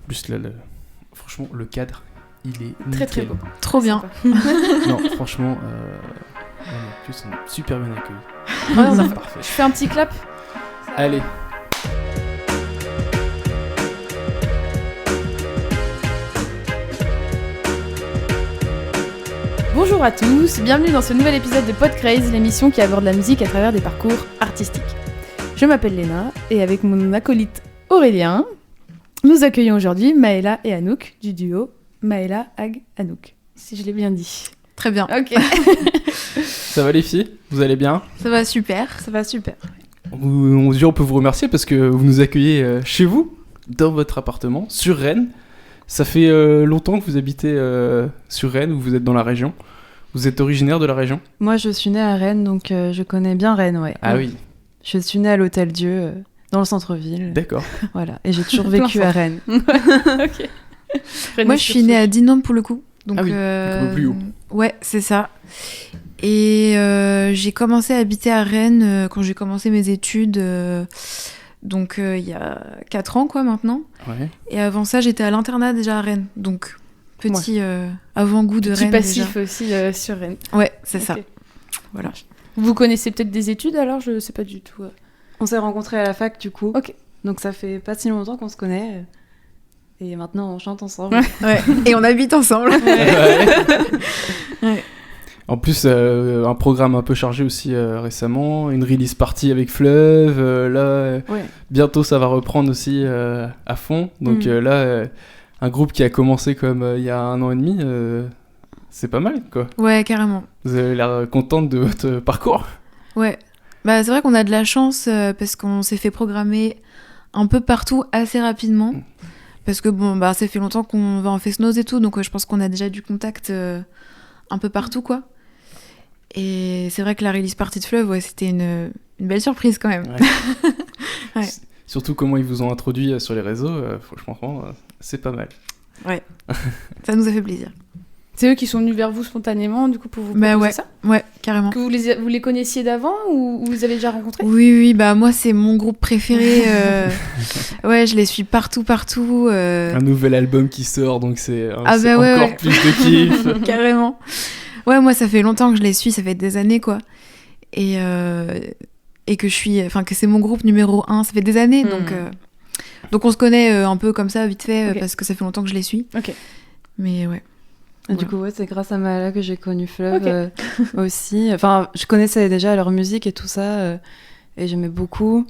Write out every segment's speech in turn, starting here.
Plus franchement, le cadre, il est Très nickel. très beau. Trop bien. Non, franchement, en plus, on est super bien accueillis. Ouais, on a- C'est parfait. Je fais un petit clap. Allez. Bonjour à tous, bienvenue dans ce nouvel épisode de Podcraze, l'émission qui aborde la musique à travers des parcours artistiques. Je m'appelle Léna et avec mon acolyte Aurélien, nous accueillons aujourd'hui Maëla et Anouk du duo Maëla Ag Anouk. Si je l'ai bien dit. Très bien. Ok. Ça va les filles? Vous allez bien? Ça va super. Ça va super. On peut vous remercier parce que vous nous accueillez chez vous, dans votre appartement, sur Rennes. Ça fait longtemps que vous habitez sur Rennes ou vous êtes dans la région. Vous êtes originaire de la région? Moi, je suis née à Rennes, donc je connais bien Rennes, ouais. Ah oui, Je suis née à l'Hôtel Dieu, dans le centre-ville. d'accord. Voilà, et j'ai toujours vécu à Rennes. Ok. Moi, je suis née à Dinan pour le coup. Donc, Ah oui, un peu plus haut. Ouais, c'est ça. Et j'ai commencé à habiter à Rennes quand j'ai commencé mes études. Donc, il y a 4 ans, quoi, maintenant. Ouais. Et avant ça, j'étais à l'internat déjà à Rennes. Donc, petit avant-goût de Petit Rennes passif aussi sur Rennes. déjà. Ouais, c'est ça. Ok. Voilà. Vous connaissez peut-être des études alors? Je sais pas du tout. On s'est rencontrés à la fac, du coup. Ok. Donc ça fait pas si longtemps qu'on se connaît. Et maintenant, on chante ensemble. Ouais. Et on habite ensemble. Ouais. En plus, un programme un peu chargé aussi récemment, une release party avec Fleuve, Ouais. bientôt ça va reprendre aussi à fond. Donc un groupe qui a commencé comme il y a 1 an et demi, c'est pas mal quoi. Ouais, carrément. Vous avez l'air contente de votre parcours. Ouais. Bah, c'est vrai qu'on a de la chance parce qu'on s'est fait programmer un peu partout assez rapidement. Parce que bon, bah, ça fait longtemps qu'on va en Fesnos et tout, donc je pense qu'on a déjà du contact un peu partout, quoi. Et c'est vrai que la release party de Fleuve, ouais, c'était une belle surprise quand même. Ouais. Ouais. Surtout comment ils vous ont introduit sur les réseaux, franchement, c'est pas mal. Ça nous a fait plaisir. C'est eux qui sont venus vers vous spontanément, du coup, pour vous Bah proposer ouais. ça? Ouais, carrément. Que vous les connaissiez d'avant ou vous avez déjà rencontrés? Oui, bah moi c'est mon groupe préféré. Ouais, je les suis partout. Un nouvel album qui sort, donc c'est Ah c'est bah ouais, encore ouais. plus de kiff. Carrément. Ouais, moi ça fait longtemps que je les suis, ça fait des années quoi. Et que que c'est mon groupe numéro 1, ça fait des années, donc on se connaît un peu comme ça vite fait Ok. parce que ça fait longtemps que je les suis. Ok. Mais ouais. Et du coup, ouais, c'est grâce à Maëla que j'ai connu Fleuve Ok. aussi. Enfin, je connaissais déjà leur musique et tout ça, et j'aimais beaucoup.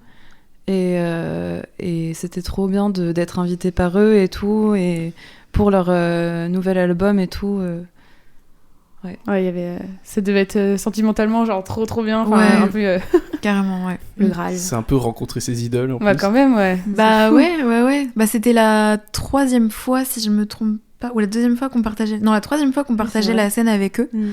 Et c'était trop bien d'être invitée par eux et tout, et pour leur nouvel album et tout. Ouais, il y avait. Ça devait être sentimentalement genre trop bien. Enfin, Ouais. un peu Carrément, ouais. le Graal. C'est un peu rencontrer ses idoles en Bah, plus. quand même, ouais. Bah C'est fou. ouais. Bah c'était la 3e fois, si je me trompe pas, ou la 2e fois qu'on partageait. Non, la 3e fois qu'on partageait vrai. la scène avec eux. Mm.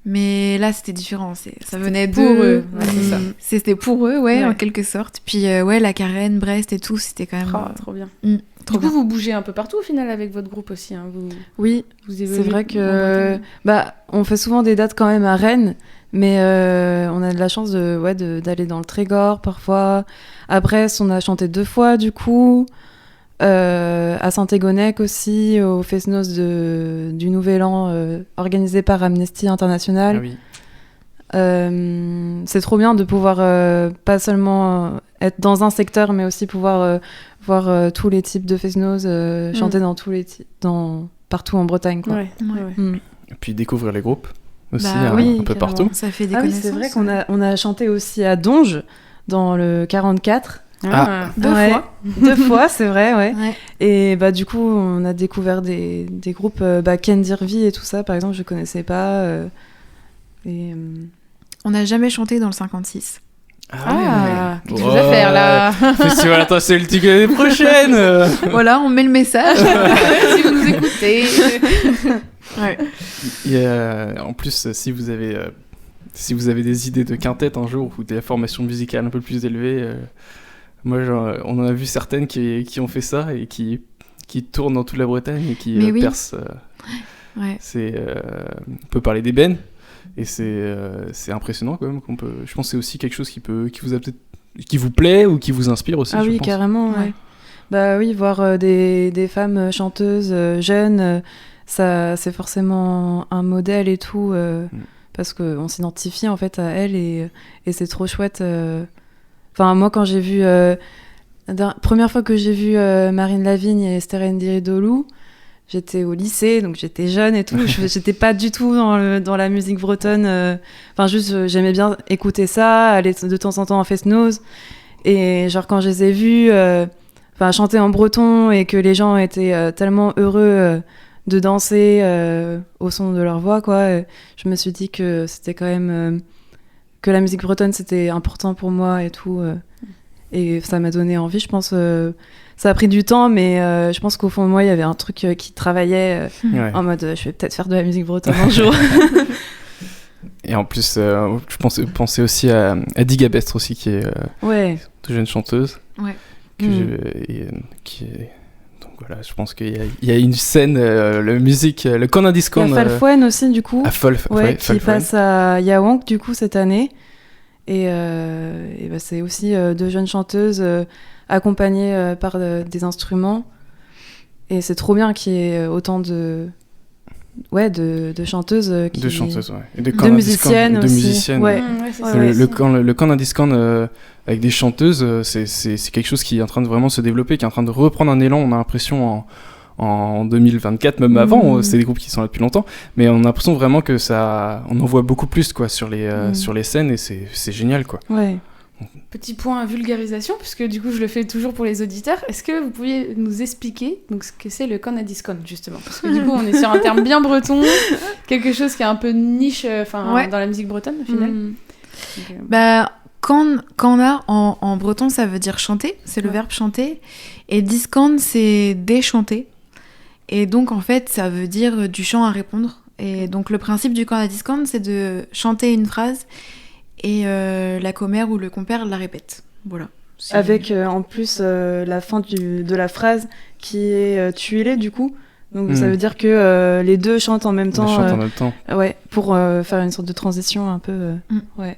Mais là, c'était différent. Ça venait pour d'eux. eux. Ouais, c'est ça. C'était pour eux, ouais, Ouais. en quelque sorte. Puis ouais, la Carène, Brest et tout, c'était quand même. Ah, trop bien. Trop Du coup, bien. vous bougez un peu partout au final avec votre groupe aussi. Hein. Oui, Vous c'est évoluez vrai en que Bretagne. on fait souvent des dates quand même à Rennes, mais on a de la chance d'aller dans le Trégor parfois. À Brest, on a chanté 2 fois du coup. À Saint-Égonec aussi, au Fesnos du Nouvel An organisé par Amnesty International. Ah oui. C'est trop bien de pouvoir pas seulement être dans un secteur, mais aussi pouvoir voir tous les types de Fesnos, chanter dans tous les partout en Bretagne, quoi. Ouais. Mm. Et puis découvrir les groupes aussi, Bah oui, un peu carrément. partout. Ça fait des Ah oui, connaissances. c'est vrai qu'on a chanté aussi à Donge, dans le 44. Ah. 2 Ouais. fois. 2 fois, c'est vrai, ouais. Ouais. Et bah du coup, on a découvert des groupes, Ken Dirvi et tout ça, par exemple, je connaissais pas. Et On n'a jamais chanté dans le 56. Ah, ouais. quelque chose à faire là. Festival Celtique l'année prochaine. Voilà, on met le message. Si vous nous écoutez. Ouais. Et, en plus, si vous avez des idées de quintette un jour ou des formations musicales un peu plus élevées, moi, on en a vu certaines qui ont fait ça et qui tournent dans toute la Bretagne et qui Mais oui. percent. Ouais. On peut parler d'ébène et c'est impressionnant quand même. Je pense que c'est aussi quelque chose qui vous a peut-être qui vous plaît ou qui vous inspire aussi. ah je oui, pense. carrément, ouais. Ouais. Bah oui, voir des femmes chanteuses jeunes, ça, c'est forcément un modèle et tout, parce qu'on s'identifie en fait à elles et c'est trop chouette. Enfin, moi, quand j'ai vu... première fois que j'ai vu Marine Lavigne et Esther Ndiri-Dolou, j'étais au lycée, donc j'étais jeune et tout. J'étais pas du tout dans la musique bretonne. Enfin, juste, j'aimais bien écouter ça, aller de temps en temps en fest-noz. Et genre, quand je les ai vus chanter en breton et que les gens étaient tellement heureux de danser au son de leur voix, quoi, je me suis dit que c'était quand même... que la musique bretonne, c'était important pour moi et tout. Et ça m'a donné envie, je pense. Ça a pris du temps, mais je pense qu'au fond de moi, il y avait un truc qui travaillait en mode je vais peut-être faire de la musique bretonne un jour. Et en plus, je pensais aussi à Digabestre aussi, qui est de jeune chanteuse. Ouais. Qui est... Donc voilà, je pense qu'il y a une scène, la musique, le Corner Discount. Il y a Falfouenne aussi, du coup. Qui passe à Yawank, du coup, cette année. Et bah, c'est aussi deux jeunes chanteuses accompagnées par des instruments. Et c'est trop bien qu'il y ait autant de chanteuses. De chanteuses, ouais. Et de musiciennes aussi. De musiciennes. Ouais. Le Corner Discount avec des chanteuses, c'est quelque chose qui est en train de vraiment se développer, qui est en train de reprendre un élan, on a l'impression, en 2024, même avant, c'est des groupes qui sont là depuis longtemps, mais on a l'impression vraiment que ça, on en voit beaucoup plus quoi, sur les scènes, et c'est génial, quoi. Ouais. Petit point vulgarisation, puisque du coup je le fais toujours pour les auditeurs. Est-ce que vous pourriez nous expliquer donc, ce que c'est le Corner Discount, justement? Parce que du coup on est sur un terme bien breton, quelque chose qui est un peu niche dans la musique bretonne au final. Bah, Corner en breton ça veut dire chanter, c'est le verbe chanter, et discount c'est déchanter. Et donc, en fait, ça veut dire du chant à répondre. Et donc, le principe du Corner Discount, c'est de chanter une phrase et la commère ou le compère la répète. Voilà. Avec, en plus, la fin de la phrase qui est tuilée, du coup. Donc, ça veut dire que les deux chantent en même temps. Ils chantent en même temps. Ouais, pour faire une sorte de transition un peu... Ouais.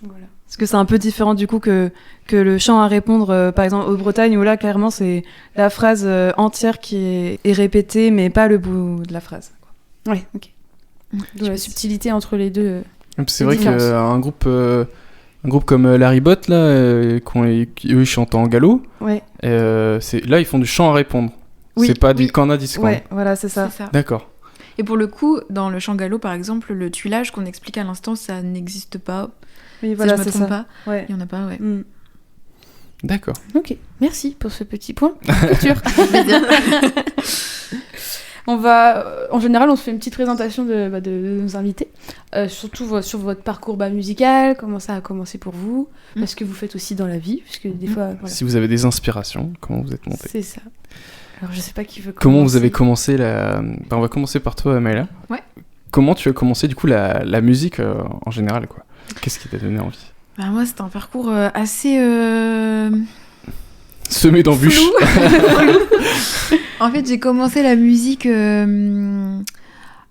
Voilà. Parce que c'est un peu différent, du coup, que le chant à répondre, par exemple, au Bretagne, où là, clairement, c'est la phrase entière qui est répétée, mais pas le bout de la phrase. Ouais, ok. De la subtilité entre les deux. C'est vrai qu'un groupe comme Larry Bot, là, eux, ils chantent en gallo. Ouais. Là, ils font du chant à répondre. Oui, c'est pas du Corner Discount. Ouais, voilà, c'est ça. D'accord. Et pour le coup, dans le chant gallo, par exemple, le tuilage qu'on explique à l'instant, ça n'existe pas. Oui, voilà, si je me trompe pas. Ouais. Il y en a pas, ouais. D'accord. Ok, merci pour ce petit point culture. On va, en général, on se fait une petite présentation de nos invités, surtout sur votre parcours musical, comment ça a commencé pour vous, ce que vous faites aussi dans la vie, puisque des fois... Voilà. Si vous avez des inspirations, comment vous êtes monté. C'est ça. Alors, je sais pas qui veut commencer. Comment vous avez commencé on va commencer par toi, Maëla. Ouais. Comment tu as commencé, du coup, la musique en général, quoi? Qu'est-ce qui t'a donné envie? Bah, moi, c'était un parcours assez... semé d'embûches. En fait, j'ai commencé la musique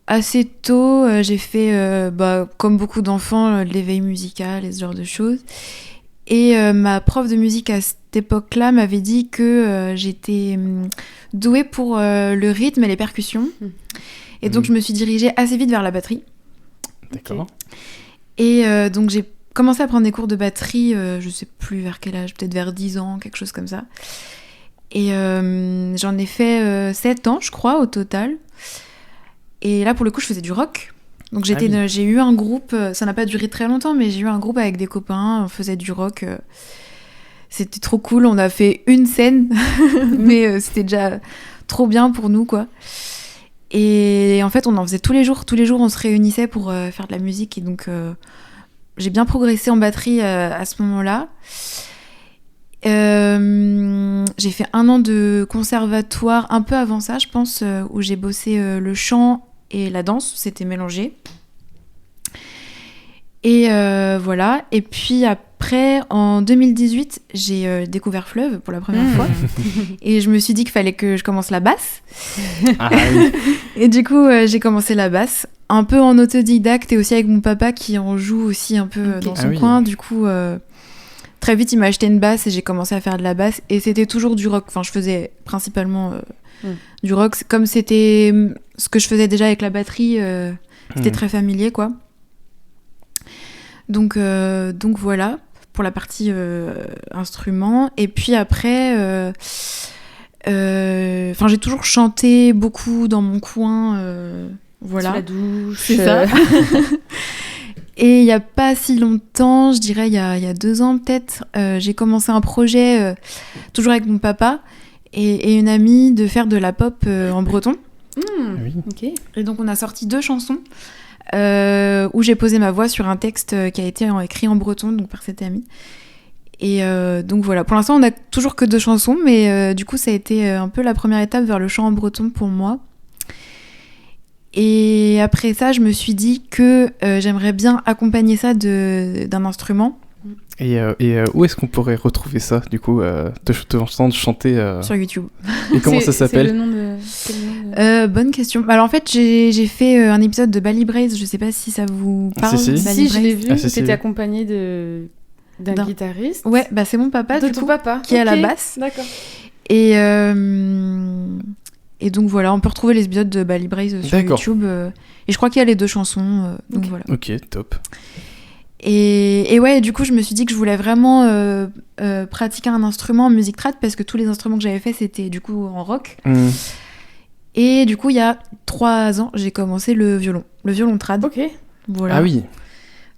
assez tôt. J'ai fait, comme beaucoup d'enfants, l'éveil musical et ce genre de choses. Et ma prof de musique à cette époque-là m'avait dit que j'étais douée pour le rythme et les percussions. Et donc, je me suis dirigée assez vite vers la batterie. D'accord. Et donc, j'ai commencé à prendre des cours de batterie, je sais plus vers quel âge, peut-être vers 10 ans, quelque chose comme ça. Et j'en ai fait 7 ans, je crois, au total. Et là, pour le coup, je faisais du rock. Donc j'ai eu un groupe, ça n'a pas duré très longtemps, mais j'ai eu un groupe avec des copains, on faisait du rock. C'était trop cool, on a fait une scène, mais c'était déjà trop bien pour nous, quoi. Et en fait, on en faisait tous les jours on se réunissait pour faire de la musique. Et donc, j'ai bien progressé en batterie à ce moment-là. J'ai fait 1 an de conservatoire, un peu avant ça, je pense, où j'ai bossé le chant et la danse, c'était mélangé. Et voilà. Et puis après, en 2018, j'ai découvert Fleuve pour la première fois. Et je me suis dit qu'il fallait que je commence la basse. Ah, oui. Et du coup, j'ai commencé la basse, un peu en autodidacte et aussi avec mon papa qui en joue aussi un peu dans son coin. Du coup, très vite, il m'a acheté une basse et j'ai commencé à faire de la basse. Et c'était toujours du rock. Enfin, je faisais principalement du rock. Comme c'était ce que je faisais déjà avec la batterie, c'était très familier, quoi. Donc voilà, pour la partie instrument. Et puis après, j'ai toujours chanté beaucoup dans mon coin. Voilà. Sous la douche. C'est ça. Et il n'y a pas si longtemps, je dirais il y a 2 ans peut-être, j'ai commencé un projet, toujours avec mon papa et une amie, de faire de la pop en breton. Oui. Ok. Et donc on a sorti 2 chansons où j'ai posé ma voix sur un texte qui a été écrit en breton, donc par cette amie. Et donc voilà, pour l'instant on n'a toujours que 2 chansons, mais du coup ça a été un peu la première étape vers le chant en breton pour moi. Et après ça, je me suis dit que j'aimerais bien accompagner ça d'un instrument. Et où est-ce qu'on pourrait retrouver ça, du coup, te entendre chanter Sur YouTube. Et comment ça s'appelle? C'est le nom de... quel nom de- Bonne question. Alors en fait, j'ai fait un épisode de Bally Braze, je sais pas si ça vous parle. Si. Bally Si, je l'ai Braze. vu, Ah, si, t'étais oui. accompagné d'un D'un- guitariste. Ouais, bah c'est mon papa, de du ton coup, papa. qui est à la Ok, basse. D'accord. Et donc voilà, on peut retrouver les épisodes de Bally Braze sur D'accord. YouTube. Et je crois qu'il y a les 2 chansons, donc Ok. voilà. Ok, top. Et ouais, du coup, je me suis dit que je voulais vraiment pratiquer un instrument en musique trad, parce que tous les instruments que j'avais fait, c'était du coup en rock. Et du coup, il y a 3 ans, j'ai commencé le violon trad. Ok. Voilà. Ah oui.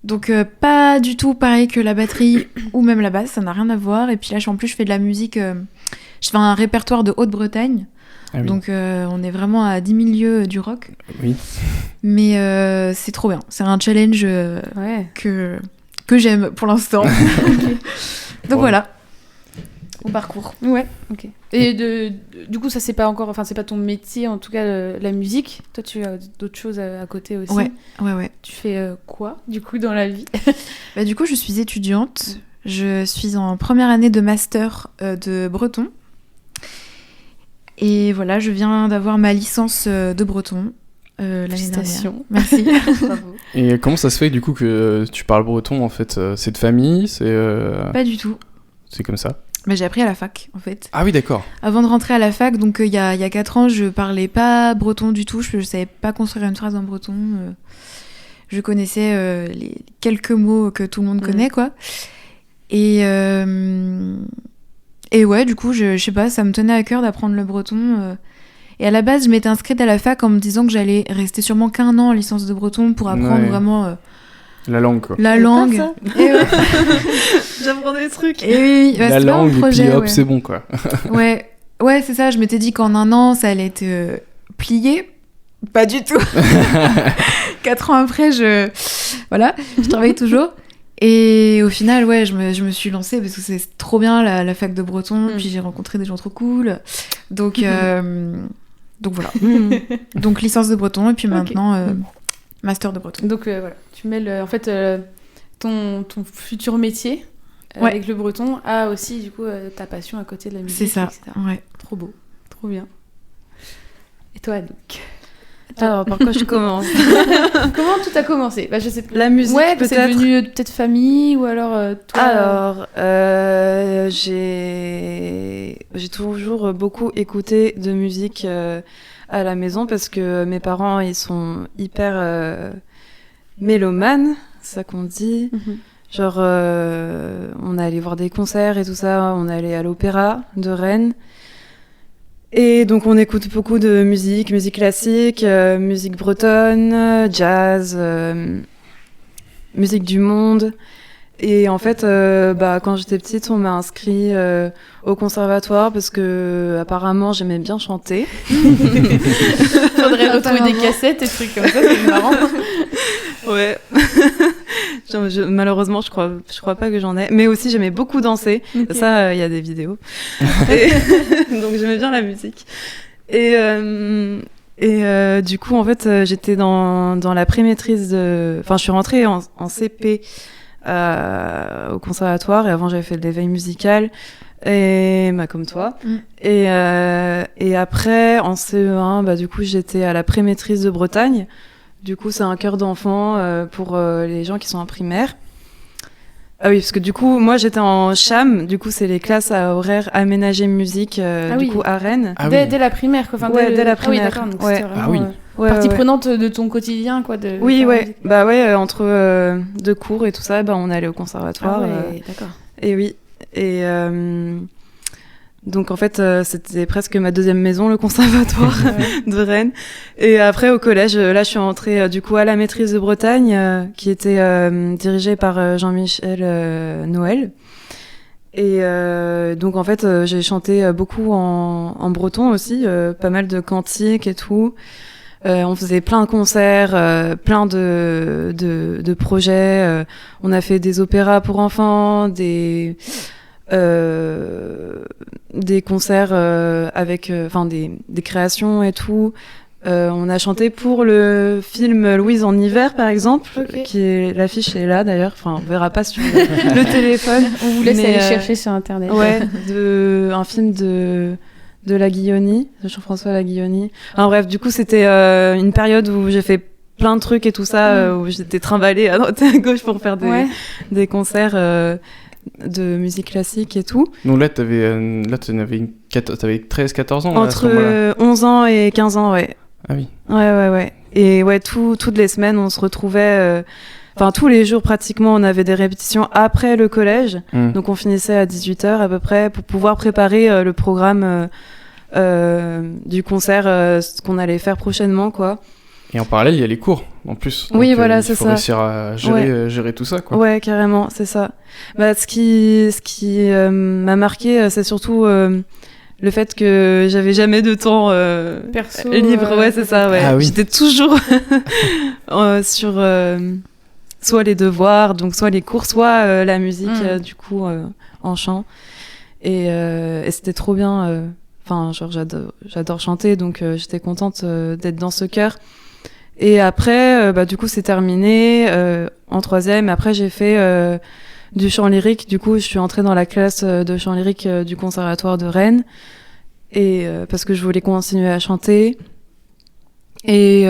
Donc pas du tout pareil que la batterie ou même la basse, ça n'a rien à voir. Et puis là, en plus, je fais de la musique, je fais un répertoire de Haute-Bretagne. Ah oui. Donc on est vraiment à 10 000 lieues du rock. Oui. Mais c'est trop bien. C'est un challenge Ouais. que j'aime pour l'instant. Donc Bon. voilà. Au parcours. Ouais. Ok. Et du coup, ça c'est pas encore, enfin c'est pas ton métier en tout cas la musique. Toi, tu as d'autres choses à côté aussi. Ouais. Tu fais quoi du coup dans la vie? Bah, du coup, je suis étudiante. Je suis en première année de master de breton. Et voilà, je viens d'avoir ma licence de breton l'année dernière. Félicitations. Merci. Bravo. Et comment ça se fait, du coup, que tu parles breton, en fait? C'est de famille? Pas du tout. C'est comme ça? Mais j'ai appris à la fac, en fait. Ah oui, d'accord. Avant de rentrer à la fac, donc il y a 4 ans, je parlais pas breton du tout. Je savais pas construire une phrase en breton. Je connaissais les quelques mots que tout le monde connaît, quoi. Et ouais, du coup, je sais pas, ça me tenait à cœur d'apprendre le breton. Et à la base, je m'étais inscrite à la fac en me disant que j'allais rester sûrement qu'1 an en licence de breton pour apprendre Ouais. vraiment La langue, quoi. la savais pas langue. ça. Et ouais. J'apprends des trucs. Et oui, bah, La c'était vraiment langue, un projet, et puis hop, ouais. c'est bon, quoi. Ouais, c'est ça. Je m'étais dit qu'en 1 an, ça allait être plié. Pas du tout. 4 ans après, je travaille toujours. Et au final, ouais, je me suis lancée parce que c'est trop bien la fac de breton. Puis j'ai rencontré des gens trop cool. Donc voilà. Donc licence de breton et puis maintenant master de breton. Donc voilà, tu mêles en fait ton futur métier Ouais. avec le breton à aussi du coup ta passion à côté de la musique. C'est ça. etc. Ouais. Trop beau, trop bien. Et toi, Anouk? Alors, par quoi je commence? Comment tout a commencé? Bah, je sais pas. La musique, Ouais, c'est peut-être. devenu peut-être famille ou alors toi. Alors, j'ai toujours beaucoup écouté de musique à la maison parce que mes parents, ils sont hyper mélomanes, c'est ça qu'on dit. Mhm. Genre, on allait voir des concerts et tout ça, on allait à l'opéra de Rennes. Et donc on écoute beaucoup de musique classique, musique bretonne, jazz, musique du monde. Et en fait, quand j'étais petite, on m'a inscrit au conservatoire parce que apparemment j'aimais bien chanter. Faudrait retrouver des cassettes et trucs comme ça, c'est marrant. Ouais. Malheureusement, je crois pas que j'en ai. Mais aussi, j'aimais beaucoup danser. Ok. Ça, il y a des vidéos. Et donc, j'aimais bien la musique. Et du coup, en fait, j'étais dans la pré-maîtrise de... Enfin, je suis rentrée en CP au conservatoire. Et avant, j'avais fait de l'éveil musical. Et comme toi. Et après, en CE1, du coup, j'étais à la pré-maîtrise de Bretagne. Du coup, c'est un chœur d'enfant pour les gens qui sont en primaire. Ah oui, parce que du coup, moi j'étais en CHAM, du coup c'est les classes à horaire aménagé musique, du coup à Rennes. Ah dès oui. la primaire, quoi. Enfin, Ouais, dès la Ah oui, primaire. d'accord. Donc Ouais. c'était vraiment Ah oui. partie Ouais. prenante de ton quotidien, quoi. Oui, faire la ouais. musique. Bah ouais, entre deux cours et tout ça, on allait au Ah conservatoire. ouais, d'accord. Et oui. Et donc en fait, c'était presque ma deuxième maison, le conservatoire de Rennes. Et après au collège, là je suis entrée du coup à la maîtrise de Bretagne, qui était dirigée par Jean-Michel Noël. Et donc en fait, j'ai chanté beaucoup en breton aussi, pas mal de cantiques et tout. On faisait plein de concerts, plein de projets. On a fait des opéras pour enfants, des concerts avec des créations et tout. On a chanté pour le film Louise en hiver par exemple, Ok. qui est l'affiche est là d'ailleurs, enfin on verra pas sur le téléphone. On vous laisse Mais, aller chercher sur internet. Ouais, un film de la Guillauny, de Jean-François la Guillauny. Enfin bref, du coup c'était une période où j'ai fait plein de trucs et tout ça, où j'étais trimballée à droite et à gauche pour faire des concerts de musique classique et tout. Donc là, t'avais 13-14 ans. Là, à ce Entre moment-là. 11 ans et 15 ans, ouais. Ah oui. Ouais. Et ouais, toutes les semaines, on se retrouvait... Enfin, tous les jours, pratiquement, on avait des répétitions après le collège. Donc, on finissait à 18h à peu près pour pouvoir préparer le programme du concert, ce qu'on allait faire prochainement, quoi. Et en parallèle, il y a les cours, en plus. Oui, Donc, voilà, il c'est faut ça. réussir à gérer tout ça, quoi. Ouais, carrément, c'est ça. Bah, ce qui m'a marqué, c'est surtout le fait que j'avais jamais de temps Perso, libre. Ouais, c'est ça, ouais. Ah oui. J'étais toujours sur soit les devoirs, donc soit les cours, soit la musique, du coup, en chant. Et c'était trop bien. Enfin, genre, j'adore chanter, donc j'étais contente d'être dans ce chœur. Et après, du coup, c'est terminé en troisième. Après, j'ai fait du chant lyrique. Du coup, je suis entrée dans la classe de chant lyrique du conservatoire de Rennes. Et parce que je voulais continuer à chanter. Et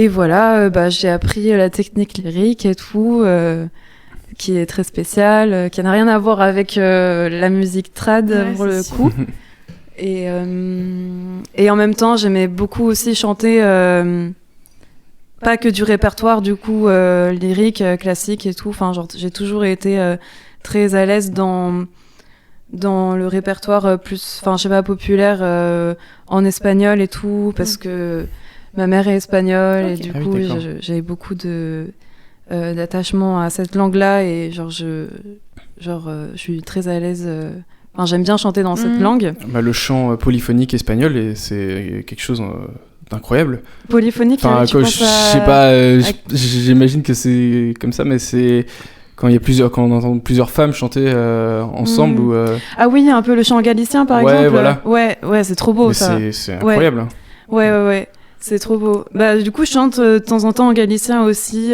voilà, j'ai appris la technique lyrique et tout, qui est très spéciale, qui n'a rien à voir avec la musique trad pour le coup. Et en même temps, j'aimais beaucoup aussi chanter, pas que du répertoire du coup lyrique, classique et tout. Enfin, genre, j'ai toujours été très à l'aise dans le répertoire plus, enfin, je sais pas, populaire en espagnol et tout, parce que ma mère est espagnole et du coup, j'avais beaucoup d'attachement à cette langue-là et je suis très à l'aise. Enfin, j'aime bien chanter dans cette langue. Bah, le chant polyphonique espagnol, c'est quelque chose d'incroyable. Polyphonique, enfin, tu penses je sais pas, j'imagine que c'est comme ça, mais c'est quand on entend plusieurs femmes chanter ensemble ou. Ah oui, un peu le chant galicien par exemple. Voilà. Ouais, c'est trop beau mais ça. C'est incroyable. Hein. Ouais. C'est trop beau. Bah, du coup, je chante de temps en temps en galicien aussi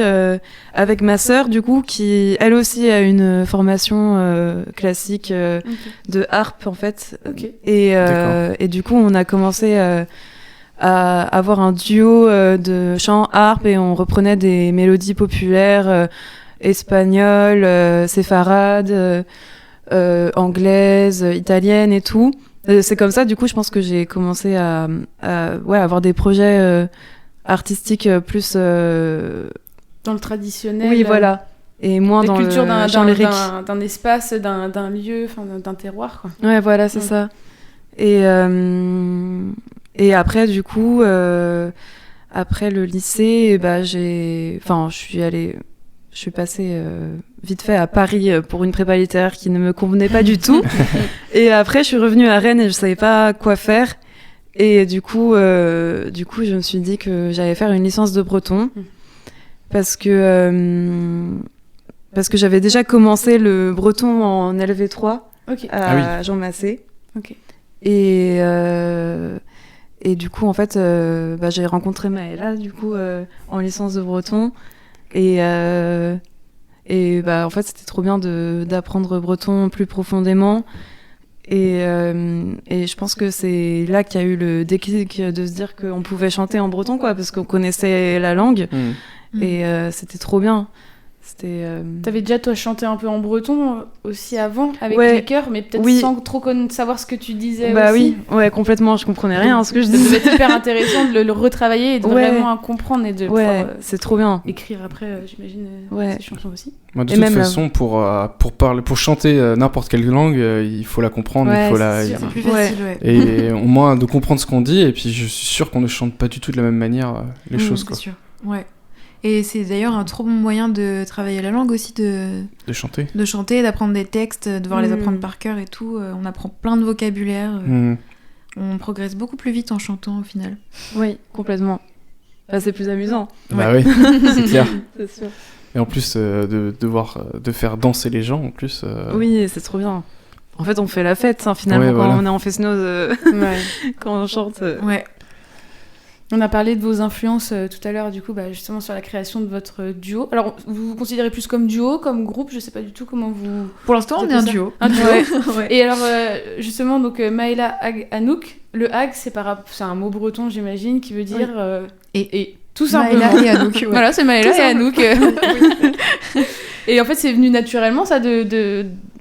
avec ma sœur, du coup, qui elle aussi a une formation classique de harpe en fait. Okay. Et du coup, on a commencé à avoir un duo de chant harpe et on reprenait des mélodies populaires espagnoles, séfarades, anglaises, italiennes et tout. C'est comme ça, du coup, je pense que j'ai commencé à avoir des projets artistiques plus... Dans le traditionnel. Oui, voilà. Et moins dans culture le chant lyrique. d'un espace, d'un lieu, d'un terroir, quoi. Ouais, voilà, c'est ça. Et après, du coup, après le lycée, je suis passée vite fait à Paris pour une prépa littéraire qui ne me convenait pas du tout. Et après, je suis revenue à Rennes et je savais pas quoi faire. Et du coup, je me suis dit que j'allais faire une licence de breton parce que j'avais déjà commencé le breton en LV3 à Jean Massé. Okay. Et du coup, en fait, j'ai rencontré Maëla du coup en licence de breton. Et en fait, c'était trop bien d'apprendre breton plus profondément. Et je pense que c'est là qu'il y a eu le déclic de se dire qu'on pouvait chanter en breton, quoi, parce qu'on connaissait la langue. Et c'était trop bien. C'était. T'avais déjà, toi, chanté un peu en breton aussi avant, avec Ouais. les chœurs, mais peut-être Oui. sans trop savoir ce que tu disais Bah aussi. oui, ouais, complètement. Je comprenais rien à ce que je Ça disais. devait être hyper intéressant de le retravailler et de Ouais. vraiment comprendre et de Ouais, pouvoir c'est trop bien. écrire après, j'imagine, Ouais. ces chansons aussi. Moi, de Et toute même façon, pour chanter n'importe quelle langue, il faut la comprendre, Ouais, il faut la. c'est sûr. C'est plus Ouais. facile, ouais. Et au moins de comprendre ce qu'on dit, et puis je suis sûr qu'on ne chante pas du tout de la même manière les choses, C'est quoi. sûr. Ouais. Et c'est d'ailleurs un trop bon moyen de travailler la langue aussi, De chanter. de chanter, d'apprendre des textes, de devoir les Mm. apprendre par cœur et tout. On apprend plein de vocabulaire. Hmm. On progresse beaucoup plus vite en chantant au final. Oui, complètement. Bah, c'est plus amusant. Bah oui, c'est clair. C'est sûr. Et en plus, de devoir de faire danser les gens, en plus. Oui, c'est trop bien. En fait, on fait la fête, finalement, Ouais, quand voilà. on est en Fest-Noz, Ouais. quand on chante. Ouais. On a parlé de vos influences tout à l'heure, du coup, justement sur la création de votre duo. Alors, vous vous considérez plus comme duo, comme groupe? Je sais pas du tout comment vous... Pour l'instant, on est un duo. Un duo. Ouais. Et alors, justement, donc Maëla Hag Anouk, le Hag, c'est un mot breton, j'imagine, qui veut dire... et tout simplement. Maëla et Anouk. Ouais. Voilà, c'est Maëla Tout et simple. Anouk. Et en fait, c'est venu naturellement, ça,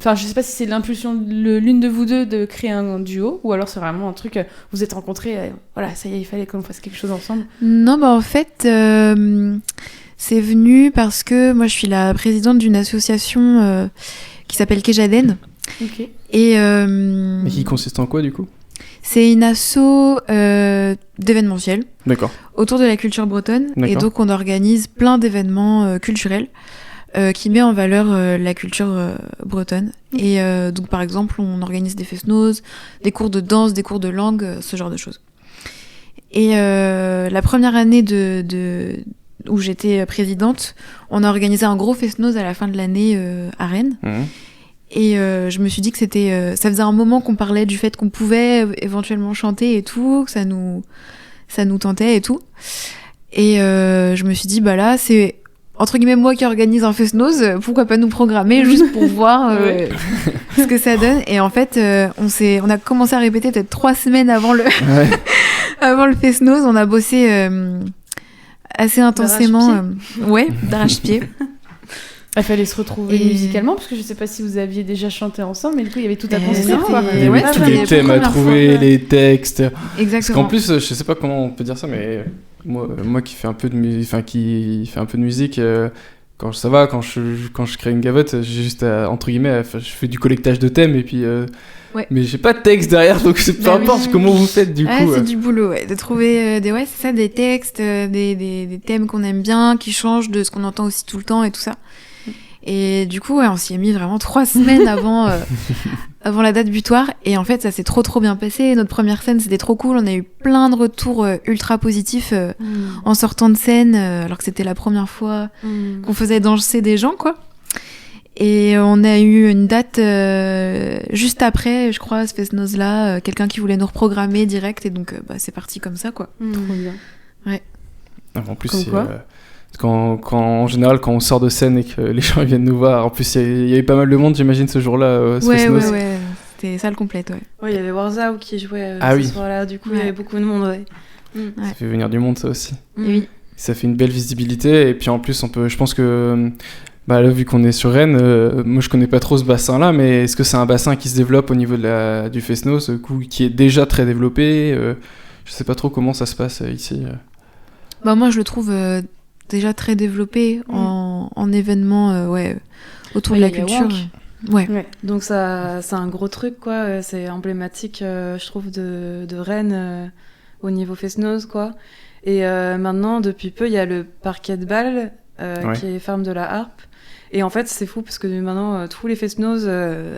Enfin, je sais pas si c'est l'impulsion de l'une de vous deux de créer un duo, ou alors c'est vraiment un truc, vous êtes rencontrés, voilà, ça y est, il fallait qu'on fasse quelque chose ensemble. Non, bah en fait, c'est venu parce que moi, je suis la présidente d'une association qui s'appelle Kejaden. Ok. Et Mais qui consiste en quoi, du coup? c'est une asso d'événementiel D'accord. autour de la culture bretonne. Et D'accord. donc, on organise plein d'événements culturels qui met en valeur la culture bretonne. Et donc, par exemple, on organise des fest-noz, des cours de danse, des cours de langue, ce genre de choses. Et la première année où j'étais présidente, on a organisé un gros fest-noz à la fin de l'année à Rennes. Mhm. Et je me suis dit que ça faisait un moment qu'on parlait du fait qu'on pouvait éventuellement chanter et tout, que ça nous tentait et tout. Et je me suis dit, bah là, c'est entre guillemets moi qui organise un fest-noz, pourquoi pas nous programmer juste pour voir ce que ça donne. Et en fait, on a commencé à répéter peut-être 3 semaines avant le Ouais. avant le fest-noz. On a bossé assez intensément, d'arrache-pied. Il fallait se retrouver Et- musicalement, parce que je sais pas si vous aviez déjà chanté ensemble, mais du coup, il y avait tout à Eh construire, non, quoi. Il y avait ouais, tous ça, les c'est la thèmes à première trouver, fois, les textes. Exactement. Parce qu'en plus, je sais pas comment on peut dire ça, mais moi qui fais un peu de qui fait un peu de musique, quand je crée une gavotte, j'ai juste entre guillemets, je fais du collectage de thèmes et puis. Ouais. Mais j'ai pas de texte derrière, donc peu Bah importe oui. comment vous faites du Ouais, coup. c'est du boulot, ouais. De trouver des textes, des thèmes qu'on aime bien, qui changent de ce qu'on entend aussi tout le temps et tout ça. Et du coup, ouais, on s'y est mis vraiment 3 semaines avant la date butoir. Et en fait, ça s'est trop bien passé. Notre première scène, c'était trop cool. On a eu plein de retours ultra positifs en sortant de scène, alors que c'était la première fois qu'on faisait danser des gens, quoi. Et on a eu une date juste après, je crois, ce fest-noz-là, quelqu'un qui voulait nous reprogrammer direct, et donc c'est parti comme ça, quoi. Trop bien. En plus, Comme c'est, quoi en général, quand on sort de scène et que les gens viennent nous voir, en plus, il y avait pas mal de monde, j'imagine, ce jour-là, ce Fest-Noz. Ouais, c'était salle complète, ouais. Ouais, il y avait Warzao qui jouait Ah ce oui. soir-là, du coup, il y Ouais. avait beaucoup de monde, ouais. Ça fait venir du monde, ça aussi. Oui. Ça fait une belle visibilité, et puis en plus, je pense que, là, vu qu'on est sur Rennes, moi je connais pas trop ce bassin-là, mais est-ce que c'est un bassin qui se développe au niveau du Fest-Noz, qui est déjà très développé je sais pas trop comment ça se passe ici. Bah, moi, je le trouve déjà très développé en événements autour de la Il y a culture. Wank. Ouais. Donc ça, c'est un gros truc, quoi. C'est emblématique, je trouve, de Rennes au niveau Fest-Noz, quoi. Et maintenant, depuis peu, il y a le parquet de Bâle Ouais. qui est ferme de la Harpe. Et en fait, c'est fou parce que maintenant, tous les Fest-Noz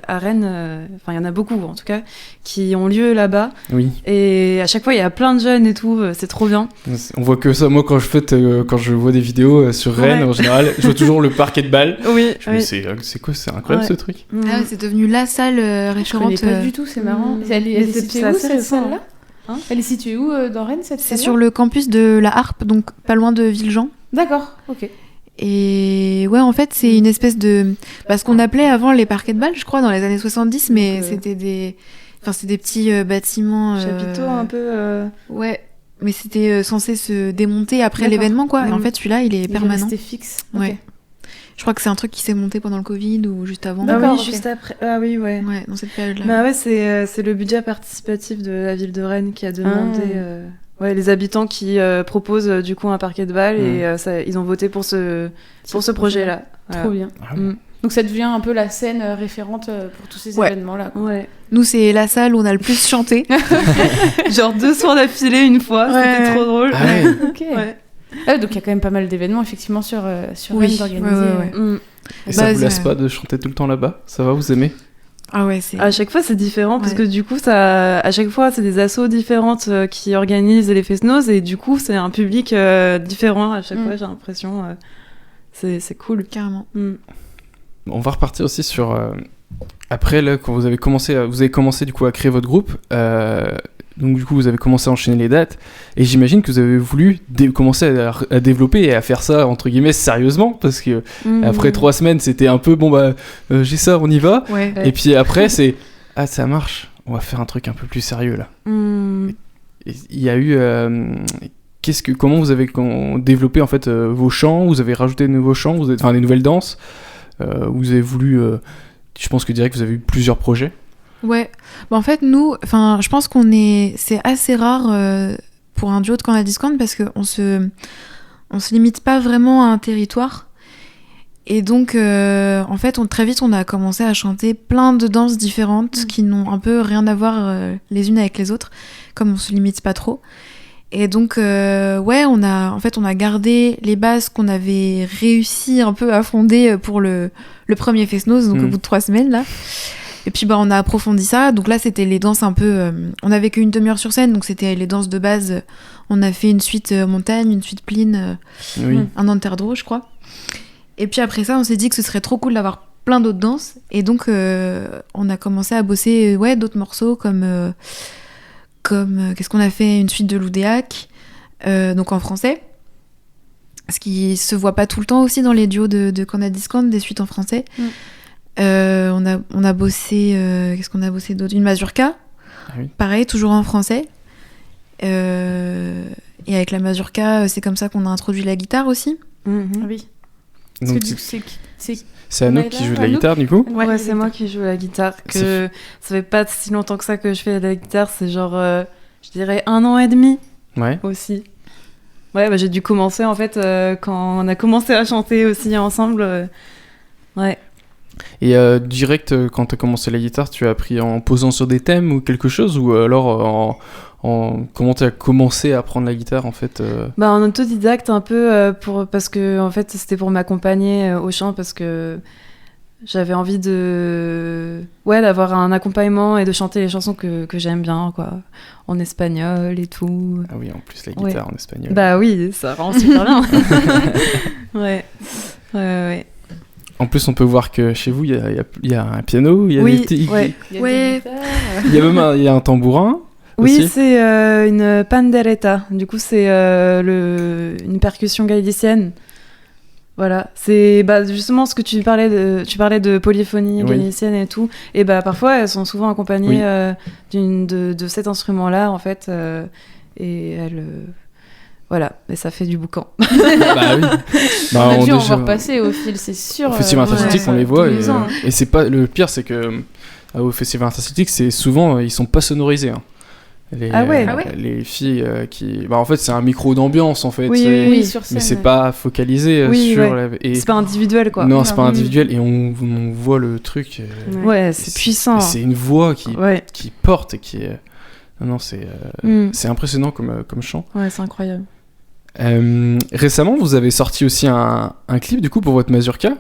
à Rennes, enfin, il y en a beaucoup en tout cas, qui ont lieu là-bas. Oui, Et à chaque fois, il y a plein de jeunes et tout, c'est trop bien. on voit que ça. Moi, quand je vois des vidéos sur Rennes, Ouais. en général, je vois toujours le parquet de Bâle. Oui, Je me dis, c'est quoi, c'est incroyable Ouais. ce truc. Mm. Ah ouais, c'est devenu la salle Je référente. connais pas du tout, c'est marrant. Mm. Elle Mais est c'est située où, assez cette récent, salle-là hein. Elle est située où dans Rennes, cette C'est salle-là sur le campus de la Harpe, donc pas loin de Villejean. D'accord, ok. Et ouais, en fait, c'est une espèce de... ce qu'on appelait avant les parquets de balles, je crois, dans les années 70, mais Donc, c'était des petits bâtiments... Chapiteaux un peu. Ouais, mais c'était censé se démonter après D'accord. l'événement, quoi. Et en Mhm. fait, celui-là, il est Il est permanent. resté fixe. Ouais. Ok. Je crois que c'est un truc qui s'est monté pendant le Covid ou juste avant. Ah D'accord, oui, ok. juste après. Ah oui, ouais. Ouais, dans cette période-là. Bah ouais, c'est le budget participatif de la ville de Rennes qui a demandé. Ouais, les habitants qui proposent du coup un parquet de balles et ils ont voté pour ce projet-là. Voilà. Trop bien. Ah oui. Donc ça devient un peu la scène référente pour tous ces Ouais. événements-là. quoi. Ouais. Nous, c'est la salle où on a le plus chanté. Genre 2 soirs d'affilée une fois, Ouais. c'était trop drôle. Ah ouais. Ok. Ouais. Ah, donc il y a quand même pas mal d'événements effectivement sur Oui, Rennes d'organiser. ouais. Et ça Bah, vous laisse c'est- pas de chanter tout le temps là-bas? Ça va, vous aimez? Ah ouais, c'est... À chaque fois, c'est différent parce Ouais. que du coup, à chaque fois, c'est des assos différentes qui organisent les Fesnos et du coup, c'est un public différent à chaque fois, j'ai l'impression. C'est cool. Carrément. On va repartir aussi sur après là quand vous avez commencé du coup à créer votre groupe, donc du coup vous avez commencé à enchaîner les dates et j'imagine que vous avez voulu commencer à développer et à faire ça entre guillemets sérieusement parce que après 3 semaines c'était un peu j'ai ça, on y va, Ouais. et puis après c'est ça marche, on va faire un truc un peu plus sérieux là. Et il y a eu comment vous avez développé en fait vos chants, vous avez rajouté de nouveaux chants, des nouvelles danses. Vous avez voulu, je pense que direct vous avez eu plusieurs projets. Ouais. Bah, en fait, nous, je pense c'est assez rare pour un duo de Corner Discount parce qu'on se limite pas vraiment à un territoire. Et donc, en fait, très vite, on a commencé à chanter plein de danses différentes qui n'ont un peu rien à voir les unes avec les autres, comme on se limite pas trop. Et donc, on a gardé les bases qu'on avait réussi un peu à fonder pour le premier Fesnos, donc au bout de 3 semaines, là. Et puis, on a approfondi ça. Donc là, c'était les danses un peu... on avait qu'une demi-heure sur scène, donc c'était les danses de base. On a fait une suite montagne, une suite pline, un Anterdro, je crois. Et puis après ça, on s'est dit que ce serait trop cool d'avoir plein d'autres danses. Et donc, on a commencé à bosser d'autres morceaux comme qu'est-ce qu'on a fait, une suite de l'Oudéac, donc en français, ce qui se voit pas tout le temps aussi dans les duos de Corner Discount, des suites en français. On a bossé qu'est-ce qu'on a bossé d'autre, une mazurka, pareil, toujours en français, et avec la mazurka, c'est comme ça qu'on a introduit la guitare aussi. Ah oui. Donc, C'est Anouk qui joue de la guitare du coup. Ouais, c'est moi qui joue la guitare. Ça fait pas si longtemps que ça que je fais de la guitare, c'est genre, je dirais 1 an et demi aussi. Ouais, j'ai dû commencer en fait quand on a commencé à chanter aussi ensemble. Ouais. Et direct, quand tu as commencé la guitare, tu as appris en posant sur des thèmes ou quelque chose, ou alors comment tu as commencé à apprendre la guitare en fait En autodidacte un peu, parce que en fait, c'était pour m'accompagner au chant, parce que j'avais envie d'avoir un accompagnement et de chanter les chansons que j'aime bien, quoi, en espagnol et tout. Ah oui, en plus la guitare en espagnol. Bah oui, ça rend super bien. Ouais. En plus, on peut voir que chez vous, il y a un piano, il y a des petits... il y a même il y a un tambourin. Oui, aussi. c'est une pandereta. Du coup, c'est une percussion galicienne. Voilà, c'est justement ce que tu parlais de polyphonie galicienne et tout. Et parfois, elles sont souvent accompagnées de cet instrument-là, en fait. Et elles... Voilà, mais ça fait du boucan. Bah oui. On a dû en voir passer au fil, c'est sûr. Au Festival Interceltique, on les voit. Et c'est pas le pire, c'est que au Festival Interceltique, c'est souvent ils sont pas sonorisés. Hein. Les filles qui, en fait, c'est un micro d'ambiance en fait. Oui, sur scène. Mais c'est pas focalisé sur. Et c'est pas individuel quoi. Non, c'est pas individuel et on voit le truc. Ouais, c'est puissant. C'est une voix qui porte et qui est. Non, c'est impressionnant comme chant. Ouais, c'est incroyable. Récemment, vous avez sorti aussi un clip du coup pour votre mazurka.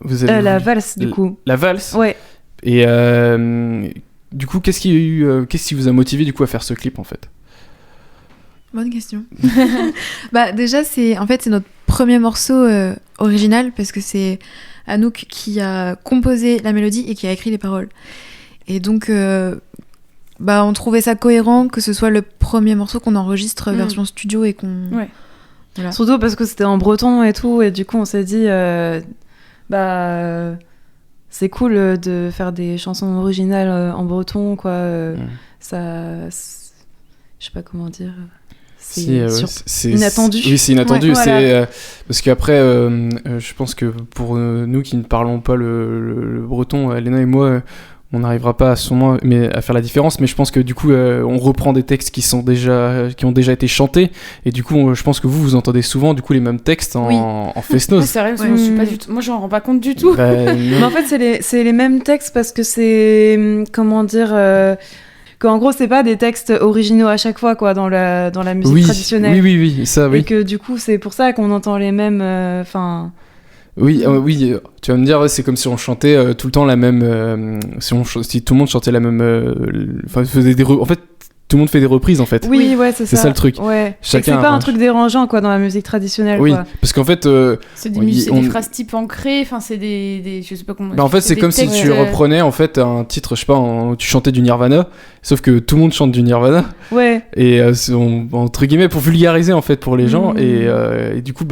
Vous avez la valse du coup. La valse. Ouais. Et du coup, qu'est-ce qui vous a motivé du coup à faire ce clip en fait? Bonne question. Déjà, c'est notre premier morceau original parce que c'est Anouk qui a composé la mélodie et qui a écrit les paroles. Et donc, on trouvait ça cohérent que ce soit le premier morceau qu'on enregistre version studio et qu'on... Ouais. Voilà. Surtout parce que c'était en breton et tout, et du coup on s'est dit c'est cool de faire des chansons originales en breton, quoi. Ça, je sais pas comment dire. c'est inattendu. Oui, c'est inattendu. Ouais, voilà. Parce qu'après, je pense que pour nous qui ne parlons pas le breton, Léna et moi, on n'arrivera pas sûrement à faire la différence. Mais je pense que du coup, on reprend des textes qui ont déjà été chantés. Et du coup, je pense que vous entendez souvent du coup les mêmes textes en fest-noz. C'est vrai, moi, je suis pas du tout. Moi, je m'en rends pas compte du tout. Mais en fait, c'est les mêmes textes parce que c'est comment dire. Qu'en gros, c'est pas des textes originaux à chaque fois, quoi, dans la musique traditionnelle. Oui, ça, oui. Et que du coup, c'est pour ça qu'on entend les mêmes. Oui, tu vas me dire, c'est comme si on chantait tout le temps la même. Si tout le monde chantait la même. En fait, tout le monde fait des reprises en fait. Oui, ouais, c'est ça le truc. Ouais. Chacun c'est pas un truc dérangeant quoi dans la musique traditionnelle. Oui, quoi. parce qu'en fait. C'est des phrases type ancrées, enfin, c'est des. Je sais pas comment. En fait, c'est comme si tu reprenais en fait un titre, je sais pas, tu chantais du Nirvana, sauf que tout le monde chante du Nirvana. Ouais. Et entre guillemets, pour vulgariser en fait pour les gens. Et du coup,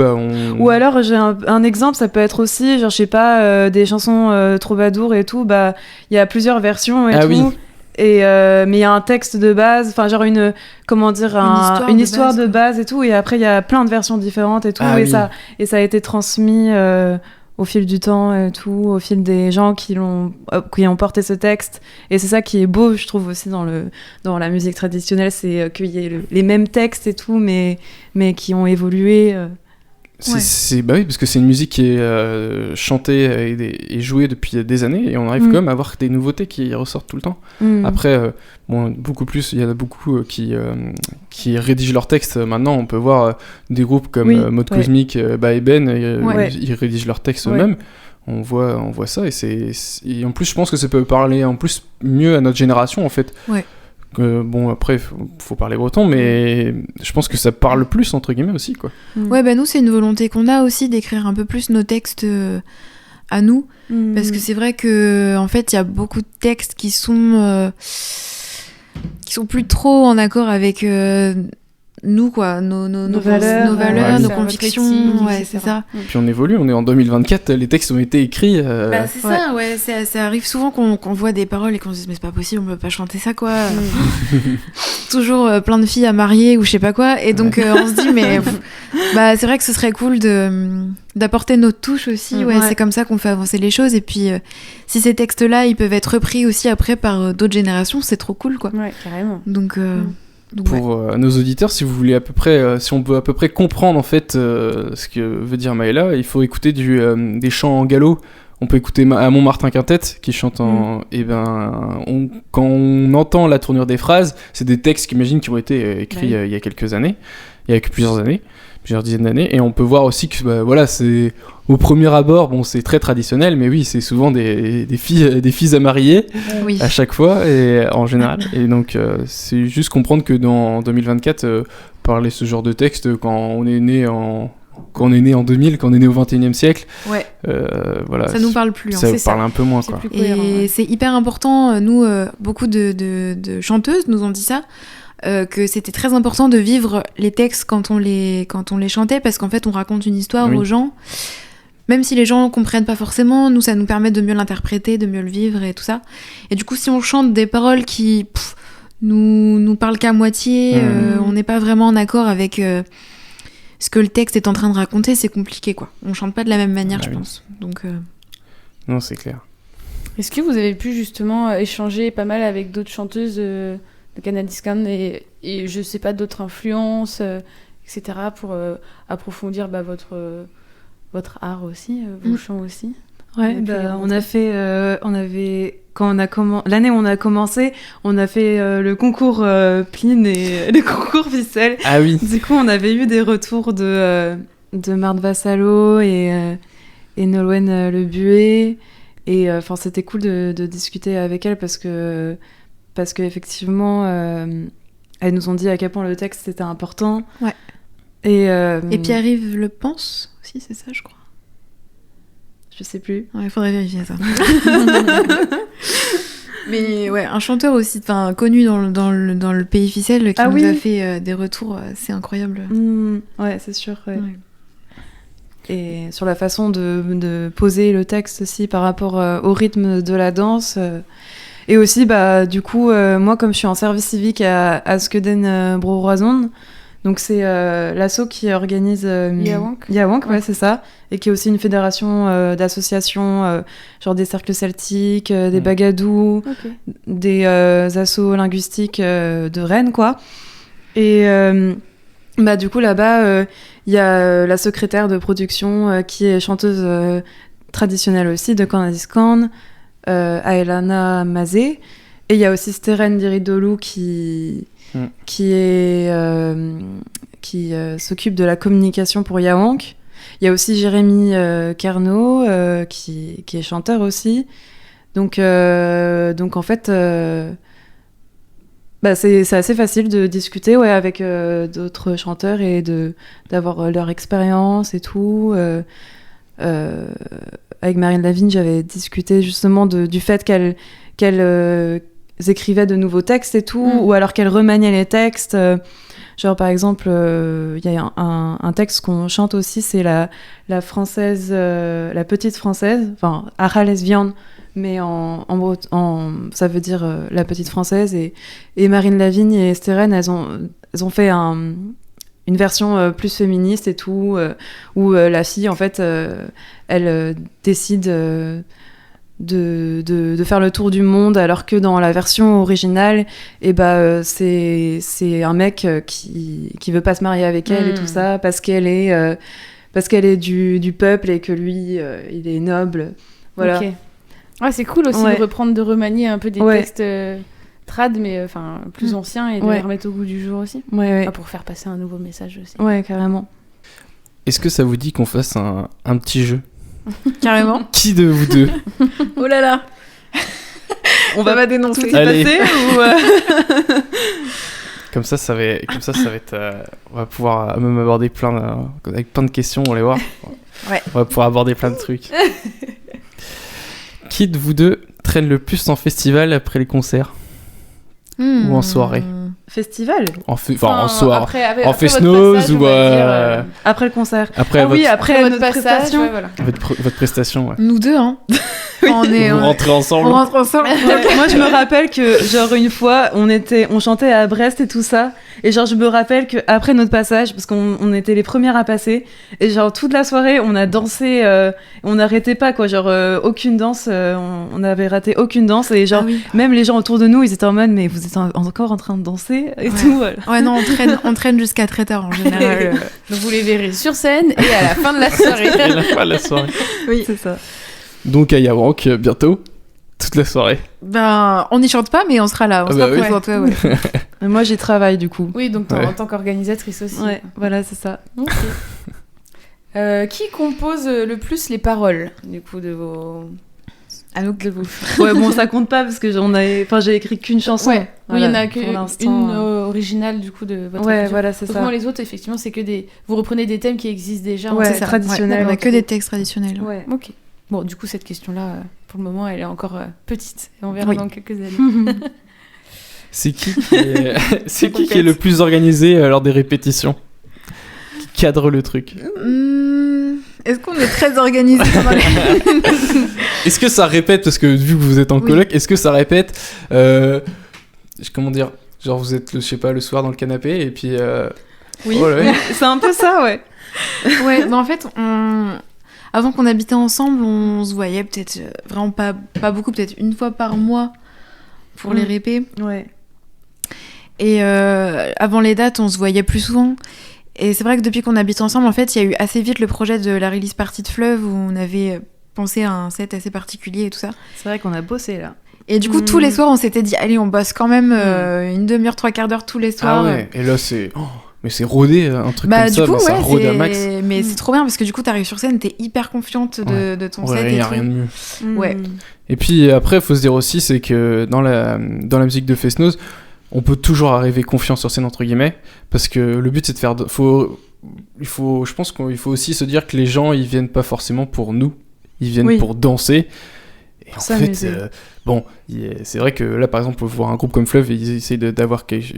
Ou alors, j'ai un exemple, ça peut être aussi, genre, je sais pas, des chansons troubadour et tout, il y a plusieurs versions et tout. Oui. Et mais il y a un texte de base, enfin genre une histoire de base et tout, et après il y a plein de versions différentes et tout, ça a été transmis au fil du temps et tout, au fil des gens qui ont porté ce texte, et c'est ça qui est beau, je trouve aussi dans la musique traditionnelle, c'est qu'il y ait les mêmes textes et tout, mais qui ont évolué. Bah oui, parce que c'est une musique qui est chantée et jouée depuis des années, et on arrive quand même à avoir des nouveautés qui ressortent tout le temps. Après, beaucoup plus, il y en a beaucoup qui rédigent leurs textes maintenant. On peut voir des groupes comme Mode Cosmique, Eben, ils rédigent leurs textes eux-mêmes. On voit ça, et en plus, je pense que ça peut parler en plus mieux à notre génération en fait. Ouais. Après faut parler breton, mais je pense que ça parle plus entre guillemets aussi quoi. Ouais, nous c'est une volonté qu'on a aussi d'écrire un peu plus nos textes à nous, parce que c'est vrai que en fait il y a beaucoup de textes qui sont plus trop en accord avec nous quoi, nos valeurs, nos convictions, c'est ça. Puis on évolue, on est en 2024, les textes ont été écrits. C'est ça, ouais, ça arrive souvent qu'on voit des paroles et qu'on se dise mais c'est pas possible, on peut pas chanter ça quoi. Toujours plein de filles à marier ou je sais pas quoi, et donc on se dit mais c'est vrai que ce serait cool d'apporter notre touche aussi, c'est comme ça qu'on fait avancer les choses, et puis si ces textes-là ils peuvent être repris aussi après par d'autres générations, c'est trop cool quoi. Ouais, carrément. Donc pour nos auditeurs, si vous voulez si on peut à peu près comprendre en fait ce que veut dire Maëla, il faut écouter des chants en gallo. On peut écouter à Montmartin Quintet qui chante quand on entend la tournure des phrases, c'est des textes qui ont été écrits il y a quelques années, il y a plusieurs dizaines d'années, et on peut voir aussi que c'est au premier abord, c'est très traditionnel, mais oui, c'est souvent des filles à marier à chaque fois et en général, et donc c'est juste comprendre que dans 2024 parler ce genre de texte quand on est né en 2000, quand on est né au 21e siècle, ça nous parle plus. Ça parle un peu moins. Quoi. Et c'est hyper important. Nous, beaucoup de chanteuses nous ont dit ça, que c'était très important de vivre les textes quand on les chantait, parce qu'en fait, on raconte une histoire aux gens. Même si les gens comprennent pas forcément, nous, ça nous permet de mieux l'interpréter, de mieux le vivre et tout ça. Et du coup, si on chante des paroles qui nous parlent qu'à moitié, on n'est pas vraiment en accord avec... ce que le texte est en train de raconter, c'est compliqué quoi. On chante pas de la même manière, je pense. Donc non, c'est clair. Est-ce que vous avez pu justement échanger pas mal avec d'autres chanteuses de Canadiscan et je sais pas, d'autres influences, etc. pour approfondir votre art aussi, vos chants aussi? Ouais, on a fait, l'année où on a commencé, on a fait le concours Pline et le concours Ficelle. Ah oui. Du coup, on avait eu des retours de Marthe Vassalo et Nolwenn Le Buet, et c'était cool de discuter avec elles parce que effectivement, elles nous ont dit à quel point le texte était important. Ouais. Et Pierre-Yves Le pense aussi, c'est ça, je crois. Je sais plus. Il faudrait vérifier ça. Mais ouais, un chanteur aussi connu dans le pays Ficelle qui nous a fait des retours, c'est incroyable. Ouais, c'est sûr. Ouais. Et sur la façon de poser le texte aussi par rapport au rythme de la danse. Et aussi, du coup, moi, comme je suis en service civique à Skeden Bro-Roison, Donc c'est l'asso qui organise Yawank. Yawank, Ouais. ouais, c'est ça, et qui est aussi une fédération d'associations, genre des cercles celtiques, des bagadous, Ok. des assos linguistiques de Rennes, quoi. Et bah, du coup, là-bas, il y a la secrétaire de production qui est chanteuse traditionnelle aussi de Kanadiskan, Aelana Mazé. Et il y a aussi Steren Diridolu qui s'occupe de la communication pour Yawank. Il y a aussi Jérémy Carnot qui est chanteur aussi. Donc en fait, c'est assez facile de discuter avec d'autres chanteurs et d'avoir leur expérience et tout. Avec Marine Lavigne, j'avais discuté justement du fait qu'elle écrivait de nouveaux textes et tout, ou alors qu'elle remaniait les textes. Genre par exemple, il y a un texte qu'on chante aussi, c'est la française, la petite française, enfin Ara lesbienne, mais en ça veut dire la petite française. Et Marine Lavigne et Steren, elles ont fait une version plus féministe et tout, où la fille en fait, elle décide de faire le tour du monde, alors que dans la version originale, c'est un mec qui veut pas se marier avec elle et tout ça, parce qu'elle est du peuple et que lui il est noble, voilà. Ok. Ouais, c'est cool aussi de reprendre, de remanier un peu des textes trad, mais plus anciens, et de les remettre au goût du jour aussi. Pour faire passer un nouveau message aussi. Ouais, carrément. Est-ce que ça vous dit qu'on fasse un petit jeu? Carrément. Qui de vous deux? Oh là là. On va dénoncer. Tout est passé ou Comme ça, ça va être. On va pouvoir même aborder avec plein de questions, on va les voir. Ouais. On va pouvoir aborder plein de trucs. Qui de vous deux traîne le plus en festival après les concerts? Ou en soirée? Festival? En soirée. Après en votre Fest-Noz passage, ou on va dire, après le concert. après Ah votre, oui, après votre notre passage, prestation. ouais, voilà. votre prestation, ouais. Nous deux, hein. Oui. Vous rentrez ensemble. On rentre ensemble. Moi, je me rappelle que, genre, une fois, on chantait à Brest et tout ça. Et genre, je me rappelle qu'après notre passage, parce qu'on était les premières à passer, et genre, toute la soirée, on a dansé, on n'arrêtait pas, quoi. Genre, aucune danse, on n'avait raté aucune danse. Et genre, même les gens autour de nous, ils étaient en mode, mais vous êtes encore en train de danser et tout. Voilà. Ouais, non, on traîne jusqu'à très tard en général. Donc vous les verrez sur scène et à la fin de la soirée. Et la fin de la soirée. Oui, c'est ça. Donc à Yawank, bientôt, toute la soirée. Ben, on n'y chante pas, mais on sera là. On sera oui. présente, ouais. Moi, j'y travaille, du coup. Oui, donc en tant qu'organisatrice aussi. Ouais, voilà, c'est ça. Ok. Qui compose le plus les paroles, du coup, de vos... de vos... Ouais, bon, ça compte pas parce que j'ai écrit qu'une chanson. Ouais. Voilà, Oui, il y en a pour qu'une l'instant. originale, du coup, de votre Ouais, écriture. voilà, c'est Autrement, ça. les autres, effectivement, c'est que vous reprenez des thèmes qui existent déjà. Ouais, en c'est traditionnel. On a que des textes traditionnels. Ouais. Ok. Bon, du coup, cette question-là, pour le moment, elle est encore petite. Et on verra dans quelques années. C'est qui est le plus organisé lors des répétitions? Qui cadre le truc? Est-ce qu'on est très organisé pendant les... Est-ce que ça répète, parce que vu que vous êtes en coloc, est-ce que ça répète comment dire, genre vous êtes, je sais pas, le soir dans le canapé et puis Oui, oh là là. c'est un peu ça, ouais. Ouais, mais en fait, avant qu'on habitait ensemble, on se voyait peut-être vraiment pas beaucoup, peut-être une fois par mois pour les répés. Ouais. Et avant les dates, on se voyait plus souvent. Et c'est vrai que depuis qu'on habite ensemble, en fait, il y a eu assez vite le projet de la release party de Fleuve où on avait pensé à un set assez particulier et tout ça. C'est vrai qu'on a bossé, là. Et du coup, tous les soirs, on s'était dit, allez, on bosse quand même une demi-heure, 3/4 d'heure tous les soirs. Ah ouais, et là c'est... Oh, mais c'est rodé, un truc Bah, comme du ça, coup, mais ça rôde à max. mais c'est trop bien parce que du coup, t'arrives sur scène, t'es hyper confiante de ton set et y a tout. rien de mieux. Ouais. Et puis après, faut se dire aussi, c'est que dans la musique de Fest-Noz, on peut toujours arriver confiant sur scène, entre guillemets, parce que le but c'est de faire... je pense qu'il faut aussi se dire que les gens, ils viennent pas forcément pour nous, ils viennent pour danser. Et en fait, c'est vrai que là, par exemple, on peut voir un groupe comme Fleuve, ils essayent d'avoir quelque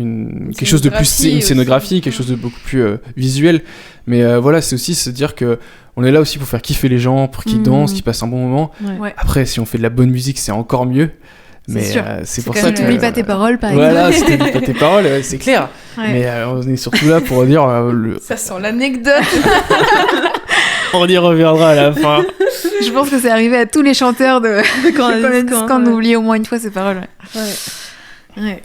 chose de plus, une scénographie, quelque chose de beaucoup plus visuel. Mais voilà, c'est aussi se dire que on est là aussi pour faire kiffer les gens, pour qu'ils dansent, qu'ils passent un bon moment. Ouais. Après, si on fait de la bonne musique, c'est encore mieux. Mais sûr. c'est C'est pour quand ça même, que... t'oublies pas tes paroles, par exemple. Voilà, si t'oublies pas tes paroles, c'est clair. Ouais. Mais on est surtout là pour dire... Ça sent l'anecdote. On y reviendra à la fin. Je pense que c'est arrivé à tous les chanteurs de quand on ouais. oublie au moins une fois ses paroles. Ouais. Ouais. Ouais.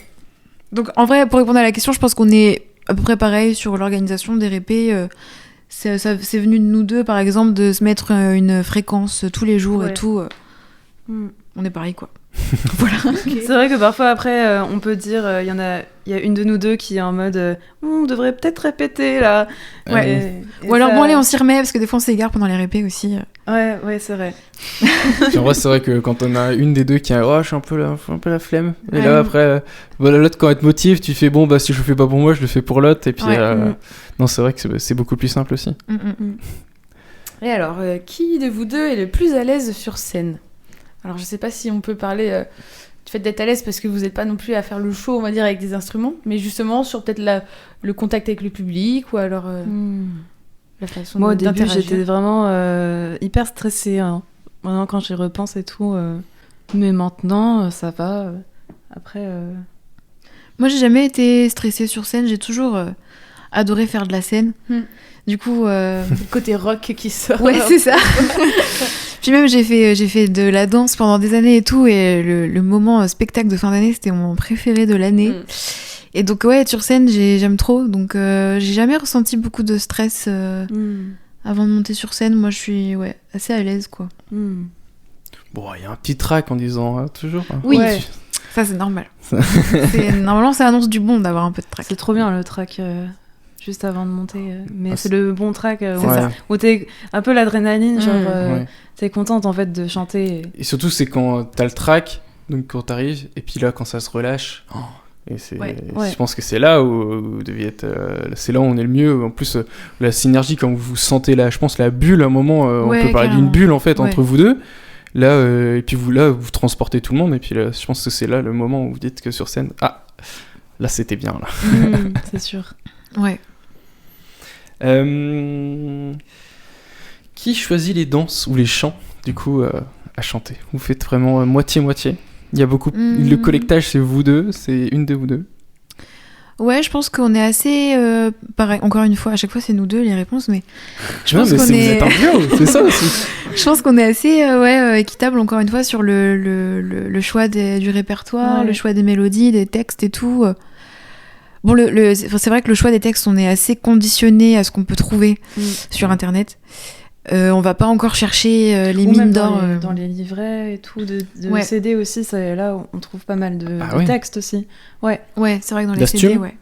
Donc en vrai, pour répondre à la question, je pense qu'on est à peu près pareil sur l'organisation des répés. C'est venu de nous deux, par exemple, de se mettre une fréquence tous les jours et Ouais. tout. Mm. On est pareil, quoi. Voilà. C'est vrai que parfois après on peut dire il y a une de nous deux qui est en mode on devrait peut-être répéter là. Ouais. Et Ou alors, ça- bon, allez, on s'y remet, parce que des fois, on s'égare pendant les répés aussi. Ouais, c'est vrai. Puis en vrai, c'est vrai que quand on a une des deux qui a je suis un peu la flemme. Et Ouais. là, après, voilà, l'autre, quand elle te motive, tu fais bon, bah si je le fais pas pour moi, je le fais pour l'autre. Et puis, Ouais. non, c'est vrai que c'est beaucoup plus simple aussi. Et alors, qui de vous deux est le plus à l'aise sur scène? Alors, je sais pas si on peut parler du fait d'être à l'aise parce que vous n'êtes pas non plus à faire le show, on va dire, avec des instruments, mais justement sur peut-être le contact avec le public ou alors la façon Moi au début d'interagir. j'étais vraiment hyper stressée. Hein. Maintenant quand j'y repense et tout. Mais maintenant ça va. Après. Moi, j'ai jamais été stressée sur scène. J'ai toujours adoré faire de la scène. Du coup... Le côté rock qui sort. Ouais, c'est ça. Puis même, j'ai fait de la danse pendant des années et tout. Et le moment spectacle de fin d'année, c'était mon préféré de l'année. Et donc, ouais, être sur scène, j'aime trop. Donc, j'ai jamais ressenti beaucoup de stress avant de monter sur scène. Moi, je suis assez à l'aise, quoi. Bon, il y a un petit trac en disant toujours. Oui, Ouais. ça, c'est normal. Normalement, ça annonce du bon d'avoir un peu de trac. C'est trop bien le track juste avant de monter. Mais c'est le bon track Ouais. où t'es un peu l'adrénaline, genre Ouais. t'es contente en fait de chanter. Et surtout, c'est quand t'as le track, donc quand t'arrives, et puis là, quand ça se relâche. Et Ouais. je pense que c'est là où vous deviez être. C'est là où on est le mieux. En plus, la synergie, quand vous sentez je pense, la bulle, à un moment, on Ouais, peut parler carrément. d'une bulle en fait Ouais. entre vous deux. Là, et puis vous transportez tout le monde. Et puis là, je pense que c'est là le moment où vous dites que sur scène, là c'était bien là. C'est sûr. Ouais. Qui choisit les danses ou les chants du coup à chanter? Vous faites vraiment moitié-moitié? Il y a beaucoup. Le collectage, c'est vous deux, c'est une de vous deux. Ouais, je pense qu'on est assez pareil. Encore une fois, à chaque fois, c'est nous deux les réponses, mais je pense qu'on vous êtes un duo, c'est ça aussi. Je pense qu'on est assez équitable, encore une fois, sur le choix du répertoire, Ouais. le choix des mélodies, des textes et tout. Bon, c'est vrai que le choix des textes, on est assez conditionné à ce qu'on peut trouver sur Internet. On va pas encore chercher les Ou mines même d'or. dans les livrets et tout, de Ouais. CD aussi, là on trouve pas mal de oui. textes aussi. Ouais. Ouais, c'est vrai que dans les Dastume. CD, ouais.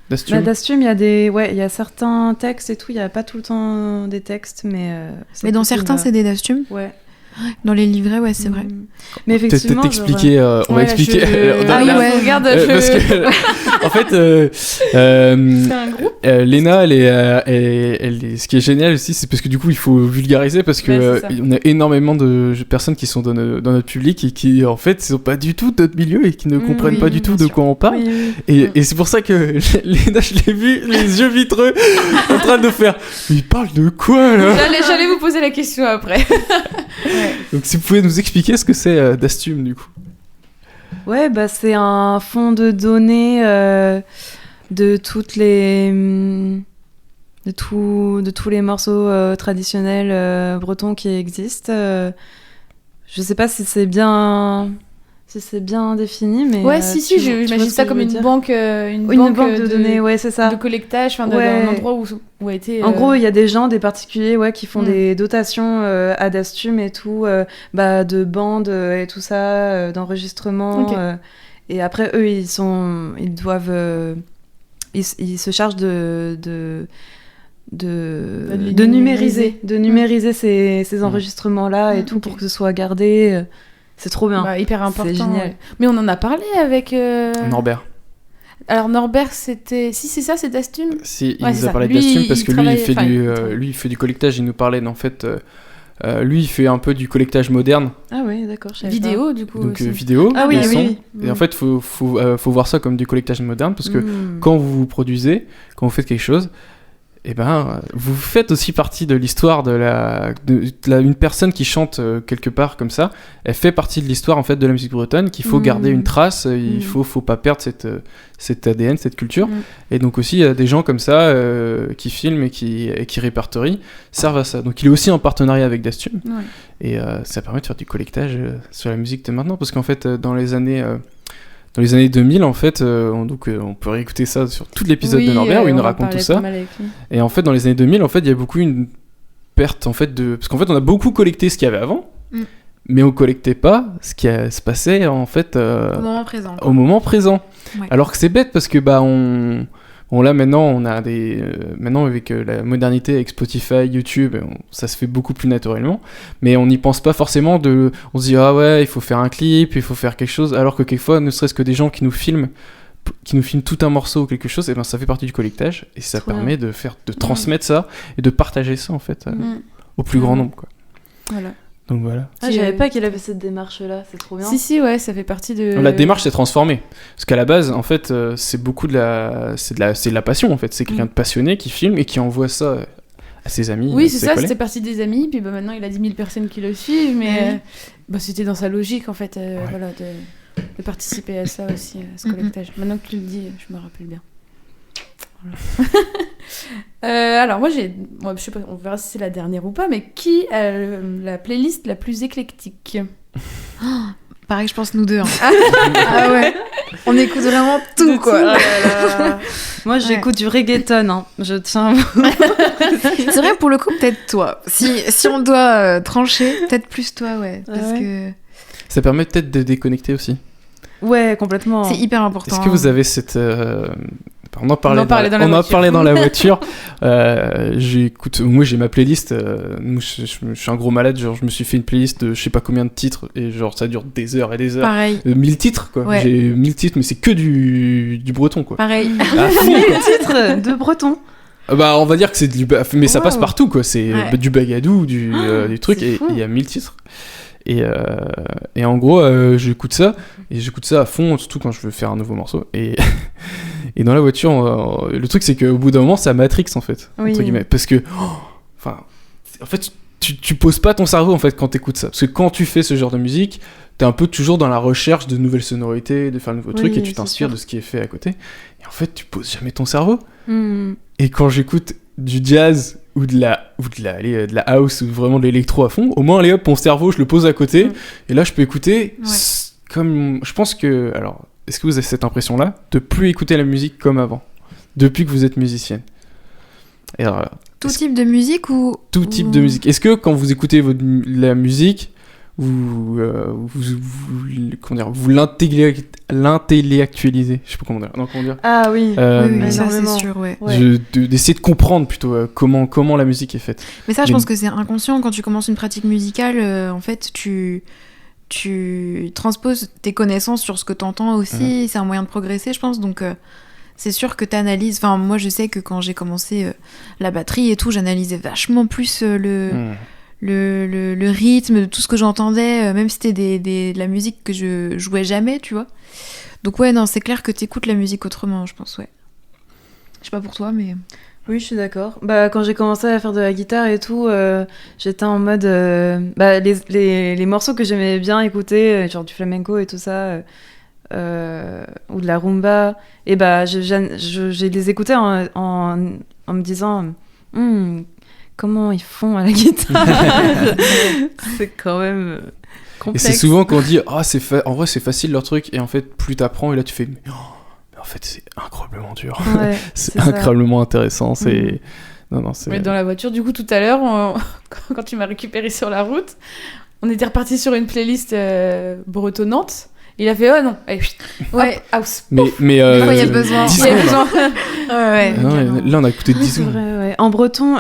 Dastume. Bah, Dastume, il y a certains textes et tout, il y a pas tout le temps des textes, mais. c'est Mais dans possible, certains, c'est des Dastumes. Ouais. Dans les livrets, ouais, c'est vrai. Mais effectivement. Peut-être expliquer, on va Ouais, expliquer. Ah oui, Là, ouais, regarde, parce que, en fait, c'est un groupe. Léna, ce qui est génial aussi, c'est parce que du coup, il faut vulgariser parce que Ouais, c'est ça. on a énormément de personnes qui sont dans notre public et qui, en fait, sont pas du tout de notre milieu et qui ne comprennent oui, pas du tout bien de sûr. quoi on parle. Et c'est pour ça que Léna, je l'ai vu, les yeux vitreux, en train de faire. Il parle de quoi là? J'allais vous poser la question après. Donc, si vous pouvez nous expliquer ce que c'est Dastume, du coup. Ouais, bah c'est un fonds de données de toutes les de tous les morceaux traditionnels bretons qui existent. Je sais pas si c'est bien défini, mais Ouais, si, tu vois j'imagine ce ça que comme je veux une dire. banque, Une banque de données, ouais, c'est ça. de collectage, enfin Ouais. d'un endroit où a été. En gros, il y a des gens, des particuliers, qui font Mm. des dotations à Dastume et tout, de bandes et tout ça, d'enregistrement. Ok. Et après, eux, ils doivent, ils se chargent de les numériser ces enregistrements-là et tout ok. pour que ce soit gardé. C'est trop bien. Bah, hyper important. C'est génial. Ouais. Mais on en a parlé avec. Norbert. Alors Norbert, c'était. Si c'est ça, c'est Dastume. Si, il Ouais, nous c'est a ça. parlé de Lui, Dastume parce il que lui, travaille- il fait enfin, il travaille. lui, il fait du collectage. Il nous parlait en fait. Lui, il fait un peu du collectage moderne, Ah oui, d'accord. je savais Vidéo, du coup. donc aussi. vidéo pas. Ah oui, et oui, son. oui. Et en fait, faut voir ça comme du collectage moderne parce que quand vous produisez, quand vous faites quelque chose, et ben vous faites aussi partie de l'histoire une personne qui chante quelque part comme ça, elle fait partie de l'histoire en fait de la musique bretonne, qu'il faut garder une trace, il faut pas perdre cet ADN, cette culture. Et donc aussi il y a des gens comme ça qui filment et qui répertorient, servent à ça. Donc il est aussi en partenariat avec Dastum, et ça permet de faire du collectage sur la musique de maintenant, parce qu'en fait dans les années 2000, en fait, on peut réécouter ça sur tout l'épisode de Norbert où il nous raconte tout ça. Et en fait, dans les années 2000, en fait, il y a beaucoup une perte en fait parce qu'en fait, on a beaucoup collecté ce qu'il y avait avant, mais on collectait pas ce qui se passait en fait au moment présent. Ouais. Alors que c'est bête parce que là maintenant on a maintenant avec la modernité avec Spotify, YouTube, ça se fait beaucoup plus naturellement, mais on n'y pense pas forcément on se dit ah ouais il faut faire un clip, il faut faire quelque chose, alors que quelquefois ne serait-ce que des gens qui nous filment tout un morceau ou quelque chose, et ben ça fait partie du collectage et ça permet de transmettre ça et de partager ça en fait au plus grand nombre quoi. Voilà. Donc voilà. Je savais pas qu'il avait cette démarche-là, c'est trop bien. Si, ouais, ça fait partie de... La démarche s'est transformée. Parce qu'à la base, en fait, c'est beaucoup de la passion, en fait. C'est quelqu'un de passionné qui filme et qui envoie ça à ses amis. Oui, c'est ça, c'était parti des amis, puis maintenant il a 10 000 personnes qui le suivent, mais c'était dans sa logique, en fait, voilà, de participer à ça aussi, à ce collectage. Maintenant que tu le dis, je me rappelle bien. Voilà. Alors moi je sais pas, on verra si c'est la dernière ou pas, mais qui a la playlist la plus éclectique? Pareil, je pense nous deux. Ah ouais, on écoute vraiment tout quoi. Moi j'écoute du reggaeton, hein. Je tiens. C'est vrai, pour le coup peut-être toi. Si on doit trancher, peut-être plus toi, parce que ça permet peut-être de déconnecter aussi. Ouais, complètement. C'est hyper important. Est-ce que vous avez cette on en parlait dans la voiture. Moi j'ai ma playlist. Je suis un gros malade. Genre je me suis fait une playlist de je sais pas combien de titres et genre ça dure des heures et des heures. Pareil. 1000 titres quoi. Ouais. J'ai 1000 titres mais c'est que du breton quoi. Pareil. 1000 titres de breton. On va dire que c'est mais ça passe partout quoi. C'est du bagadou, du truc et il y a 1000 titres. Et en gros j'écoute ça à fond, surtout quand je veux faire un nouveau morceau et dans la voiture le truc c'est qu'au bout d'un moment ça matrix en fait entre guillemets, parce que en fait tu poses pas ton cerveau en fait quand t'écoutes ça, parce que quand tu fais ce genre de musique t'es un peu toujours dans la recherche de nouvelles sonorités, de faire de nouveaux trucs, et tu t'inspires de ce qui est fait à côté, et en fait tu poses jamais ton cerveau. Et quand j'écoute du jazz ou de la house ou vraiment de l'électro à fond, au moins allez hop, mon cerveau je le pose à côté et là je peux écouter comme je pense que, alors est-ce que vous avez cette impression là de plus écouter la musique comme avant depuis que vous êtes musicienne? Et alors, tout type de musique ou tout type de musique, est-ce que quand vous écoutez la musique vous l'intellectualisez, je sais pas comment dire. Ah oui, oui, ça c'est sûr, d'essayer de comprendre plutôt comment la musique est faite. Mais ça, je pense que c'est inconscient. Quand tu commences une pratique musicale, en fait, tu transposes tes connaissances sur ce que t'entends aussi. C'est un moyen de progresser, je pense. Donc, c'est sûr que t'analyses. Enfin, moi, je sais que quand j'ai commencé la batterie et tout, j'analysais vachement plus le rythme de tout ce que j'entendais, même si c'était de la musique que je jouais jamais, tu vois. Donc non, c'est clair que t'écoutes la musique autrement, je pense, Je sais pas pour toi, mais... Oui, je suis d'accord. Quand j'ai commencé à faire de la guitare et tout, j'étais en mode... les morceaux que j'aimais bien écouter, genre du flamenco et tout ça, ou de la rumba, et j'ai les écoutais en me disant... comment ils font à la guitare. C'est quand même complexe. Et c'est souvent qu'on dit en vrai c'est facile leur truc, et en fait plus t'apprends et là tu fais mais en fait c'est incroyablement dur. C'est incroyablement intéressant. C'est Mais dans la voiture du coup tout à l'heure quand tu m'as récupéré sur la route, on était reparti sur une playlist bretonnante. Il a fait non, house. Mais il y a besoin. Là on a écouté 10 secondes. En breton,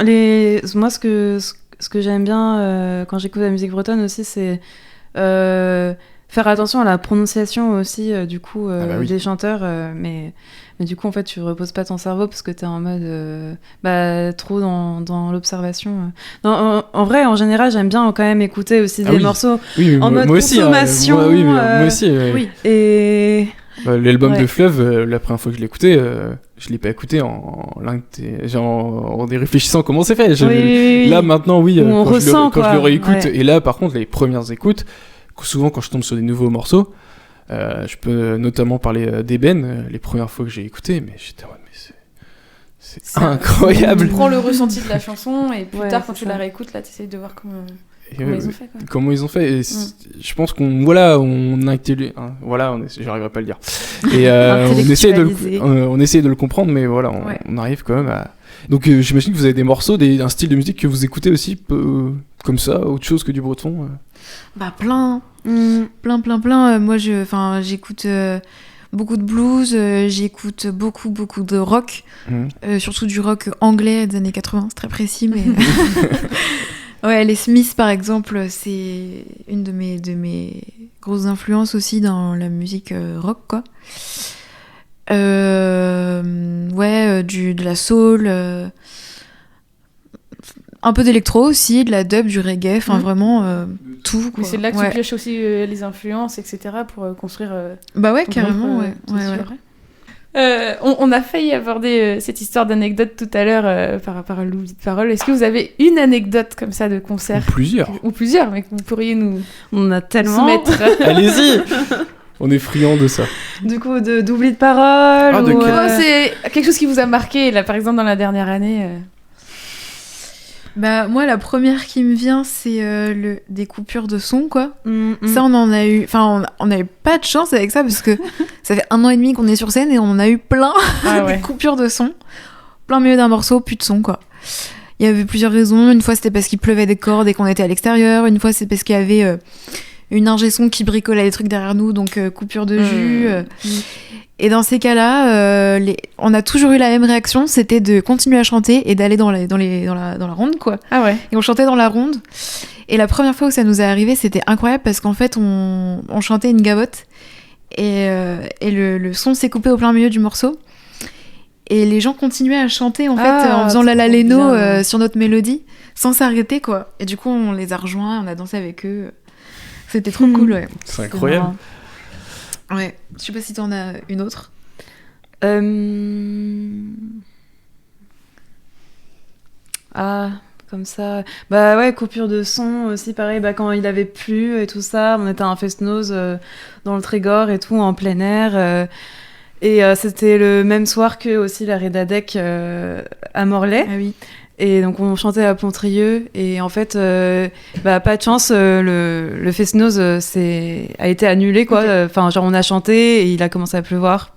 moi ce que j'aime bien quand j'écoute la musique bretonne aussi, c'est faire attention à la prononciation aussi du coup des chanteurs, mais du coup en fait tu reposes pas ton cerveau parce que t'es en mode trop dans l'observation. En vrai, en général, j'aime bien quand même écouter aussi des morceaux en mode moi aussi, consommation. moi aussi. Oui. Et L'album Ouais. de Fleuve, la première fois que je l'ai écouté, je l'ai pas écouté en y réfléchissant comment c'est fait. Oui. Là maintenant, oui, Où on quand ressent, quand je quoi. le réécoute, Ouais. et là par contre les premières écoutes, souvent quand je tombe sur des nouveaux morceaux, je peux notamment parler d'Eben, les premières fois que j'ai écouté, mais j'étais ouais, mais c'est incroyable. Tu prends le ressenti de la chanson et plus Ouais, tard, quand c'est tu ça. la réécoutes, là, tu essayes de voir comment Et, ils ont fait. Quoi. comment ils ont fait et je pense on j'arriverai pas à le dire et on essaie de le comprendre, mais voilà Ouais. on arrive quand même à donc j'imagine que vous avez des morceaux un style de musique que vous écoutez aussi comme ça, autre chose que du breton Bah plein. Mm. Plein. Moi, j'écoute beaucoup de blues, j'écoute beaucoup de rock, surtout du rock anglais des années 80, c'est très précis, mais... Ouais, les Smiths, par exemple, c'est une de mes grosses influences aussi dans la musique rock, quoi. De la soul, un peu d'électro aussi, de la dub, du reggae, enfin vraiment tout, quoi. Mais c'est là que Ouais. tu pioches aussi les influences, etc. pour construire. Bah ouais, ton carrément, propre, ouais. c'est Ouais. sûr. On a failli aborder cette histoire d'anecdote tout à l'heure par rapport à l'oubli de parole. Est-ce que vous avez une anecdote comme ça de concert plusieurs. ou plusieurs, mais que vous pourriez nous On a tellement. soumettre Allez-y. On est friands de ça. Du coup, d'oubli de parole. Ah, de ou, quel- Oh, c'est quelque chose qui vous a marqué, là, par exemple, dans la dernière année Bah moi, la première qui me vient, c'est des coupures de son, quoi. Ça, on en a eu... Enfin, on a eu pas de chance avec ça, parce que ça fait 1 an et demi qu'on est sur scène et on en a eu plein Ah ouais. de coupures de son. Plein milieu d'un morceau, plus de son, quoi. Il y avait plusieurs raisons. Une fois, c'était parce qu'il pleuvait des cordes et qu'on était à l'extérieur. Une fois, c'est parce qu'il y avait une ingé son qui bricolait les trucs derrière nous, donc coupure de jus. Et dans ces cas-là, on a toujours eu la même réaction, c'était de continuer à chanter et d'aller dans la ronde, quoi. Ah ouais. Et on chantait dans la ronde. Et la première fois où ça nous est arrivé, c'était incroyable parce qu'en fait, on chantait une gavotte et le son s'est coupé au plein milieu du morceau. Et les gens continuaient à chanter en fait en faisant la trop Leno bien, ouais. sur notre mélodie sans s'arrêter, quoi. Et du coup, on les a rejoints, on a dansé avec eux. C'était trop cool, ouais. C'est incroyable. Ouais. Je sais pas si t'en as une autre. Ah, comme ça. Bah ouais, coupure de son aussi, pareil, bah, quand il avait plu et tout ça, on était à un fest-noz dans le Trégor et tout, en plein air. Et c'était le même soir que aussi la Redadec à Morlaix. Ah oui. Et donc on chantait à Pontrieux. Et en fait, pas de chance, le fest-noz a été annulé, quoi. Enfin, genre on a chanté et il a commencé à pleuvoir.